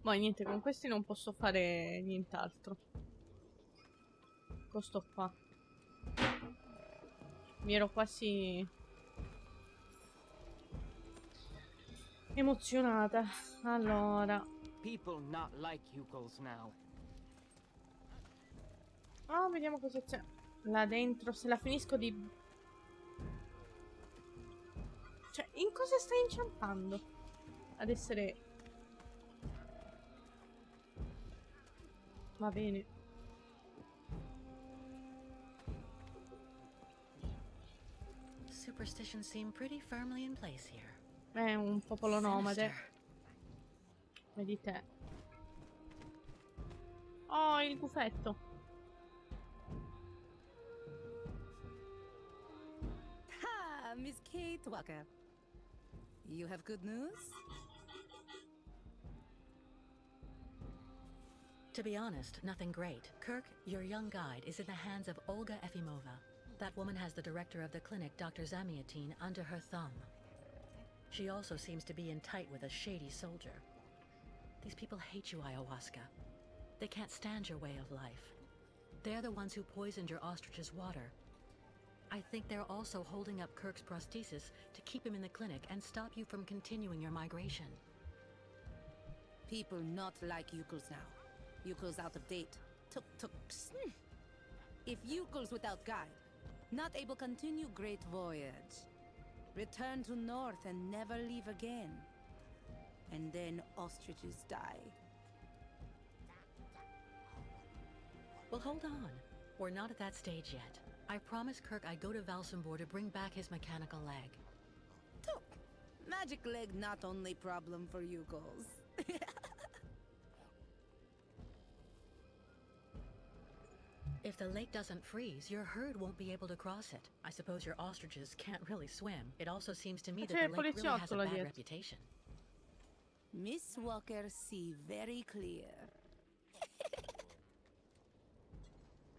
Ma niente, con questi non posso fare nient'altro. Questo qua. Mi ero quasi emozionata. Allora. People not like Yukos now. Oh, vediamo cosa c'è là dentro. Se la finisco di... Cioè, in cosa stai inciampando? Ad essere... Va bene. Superstitions seem pretty firmly in place here. È un popolo nomade. Sinister. Vedi te. Oh, il gufetto. Ha, Miss Kate Walker. You have good news? To be honest, nothing great. Kirk, your young guide, is in the hands of Olga Efimova. That woman has the director of the clinic, Dr. Zamiatine, under her thumb. She also seems to be in tight with a shady soldier. These people hate you, Ayahuasca. They can't stand your way of life. They're the ones who poisoned your ostrich's water. I think they're also holding up Kirk's prosthesis to keep him in the clinic and stop you from continuing your migration. People not like Yukos now. Yukos out of date. Tuk-tuks. If Yukos without guide, not able continue great voyage. Return to north and never leave again. And then ostriches die. Well, hold on. We're not at that stage yet. I promised Kirk I'd go to Valsambor to bring back his mechanical leg. Tuk! Magic leg not only problem for Yukos. If the lake doesn't freeze, your herd won't be able to cross it. I suppose your ostriches can't really swim. It also seems to me that the lake really has a bad reputation. Miss Walker see very clear.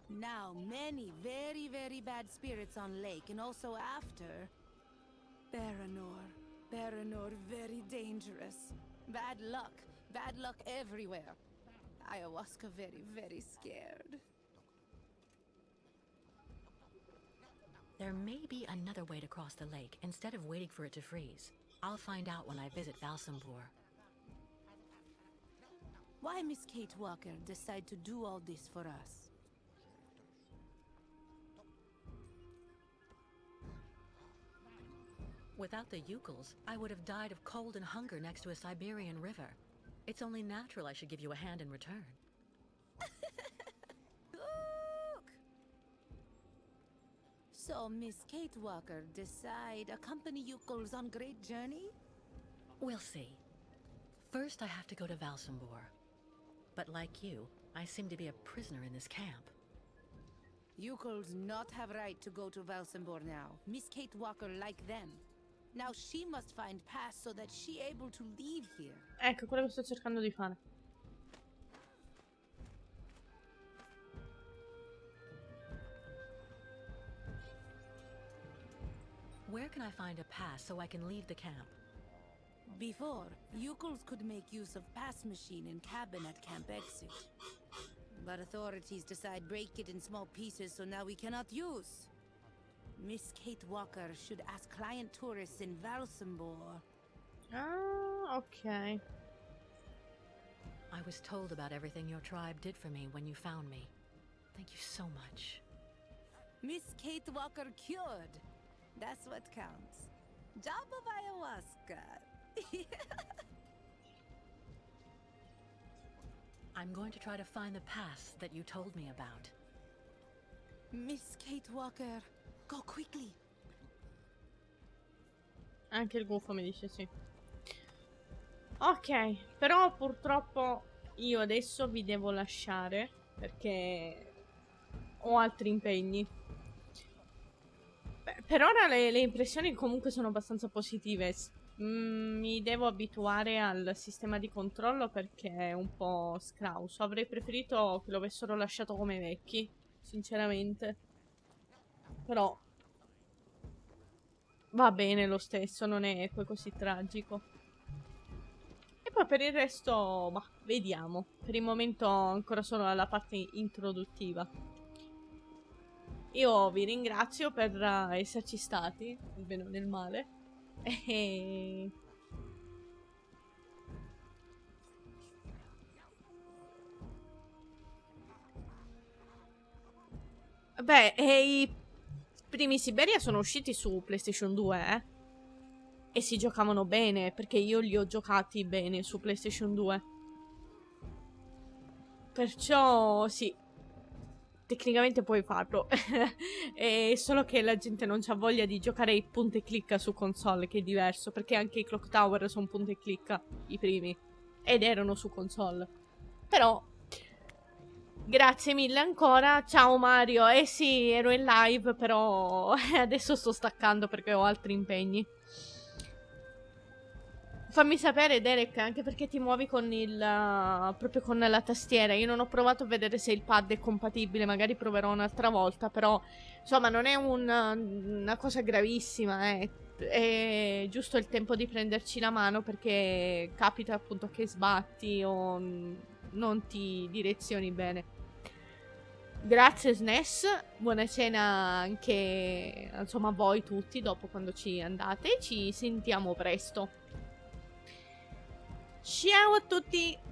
Now, many very, very bad spirits on lake, and also after. Baranor, very dangerous. Bad luck everywhere. Ayahuasca very, very scared. There may be another way to cross the lake instead of waiting for it to freeze. I'll find out when I visit Valsambor. Why Miss Kate Walker decide to do all this for us? Without the Yukos, I would have died of cold and hunger next to a Siberian river. It's only natural I should give you a hand in return. Look! So Miss Kate Walker decide accompany Yukos on great journey? We'll see. First, I have to go to Valsambor. But like you, I seem to be a prisoner in this camp. Yukos not have right to go to Valsambor now. Miss Kate Walker like them. Now she must find pass so that she able to leave here. Ecco, quello che sto cercando di fare. Where can I find a pass so I can leave the camp? Before, Yukos could make use of pass machine in cabin at camp exit. But authorities decide break it in small pieces, so now we cannot use. Miss Kate Walker should ask client tourists in Valsambor. Ah, ok. I was told about everything your tribe did for me when you found me. Thank you so much. Miss Kate Walker cured. That's what counts. Job of ayahuasca. I'm going to try to find the pass that you told me about. Miss Kate Walker, go quickly. Anche il gufo mi dice sì. Ok, però purtroppo io adesso vi devo lasciare perché ho altri impegni. Beh, per ora le impressioni comunque sono abbastanza positive. Mi devo abituare al sistema di controllo perché è un po' scrauso. Avrei preferito che lo avessero lasciato come vecchi, sinceramente. Però va bene lo stesso, non è poi così tragico. E poi per il resto, bah, vediamo. Per il momento ancora solo alla parte introduttiva. Io vi ringrazio per esserci stati, nel bene o nel male. E... Beh, i primi Syberia sono usciti su PlayStation 2, e si giocavano bene, perché io li ho giocati bene su PlayStation 2. Perciò, sì, tecnicamente puoi farlo. È solo che la gente non c'ha voglia di giocare i punta e clicca su console, che è diverso, perché anche i Clock Tower sono punta e clicca, i primi. Ed erano su console. Però... grazie mille ancora, ciao Mario. Eh sì, ero in live, però adesso sto staccando perché ho altri impegni. Fammi sapere, Derek, anche perché ti muovi con il... proprio con la tastiera. Io non ho provato a vedere se il pad è compatibile, magari proverò un'altra volta, però insomma non è una cosa gravissima, è giusto il tempo di prenderci la mano perché capita appunto che sbatti o non ti direzioni bene. Grazie SNES, buona cena anche insomma a voi tutti dopo quando ci andate, ci sentiamo presto. Ciao a tutti!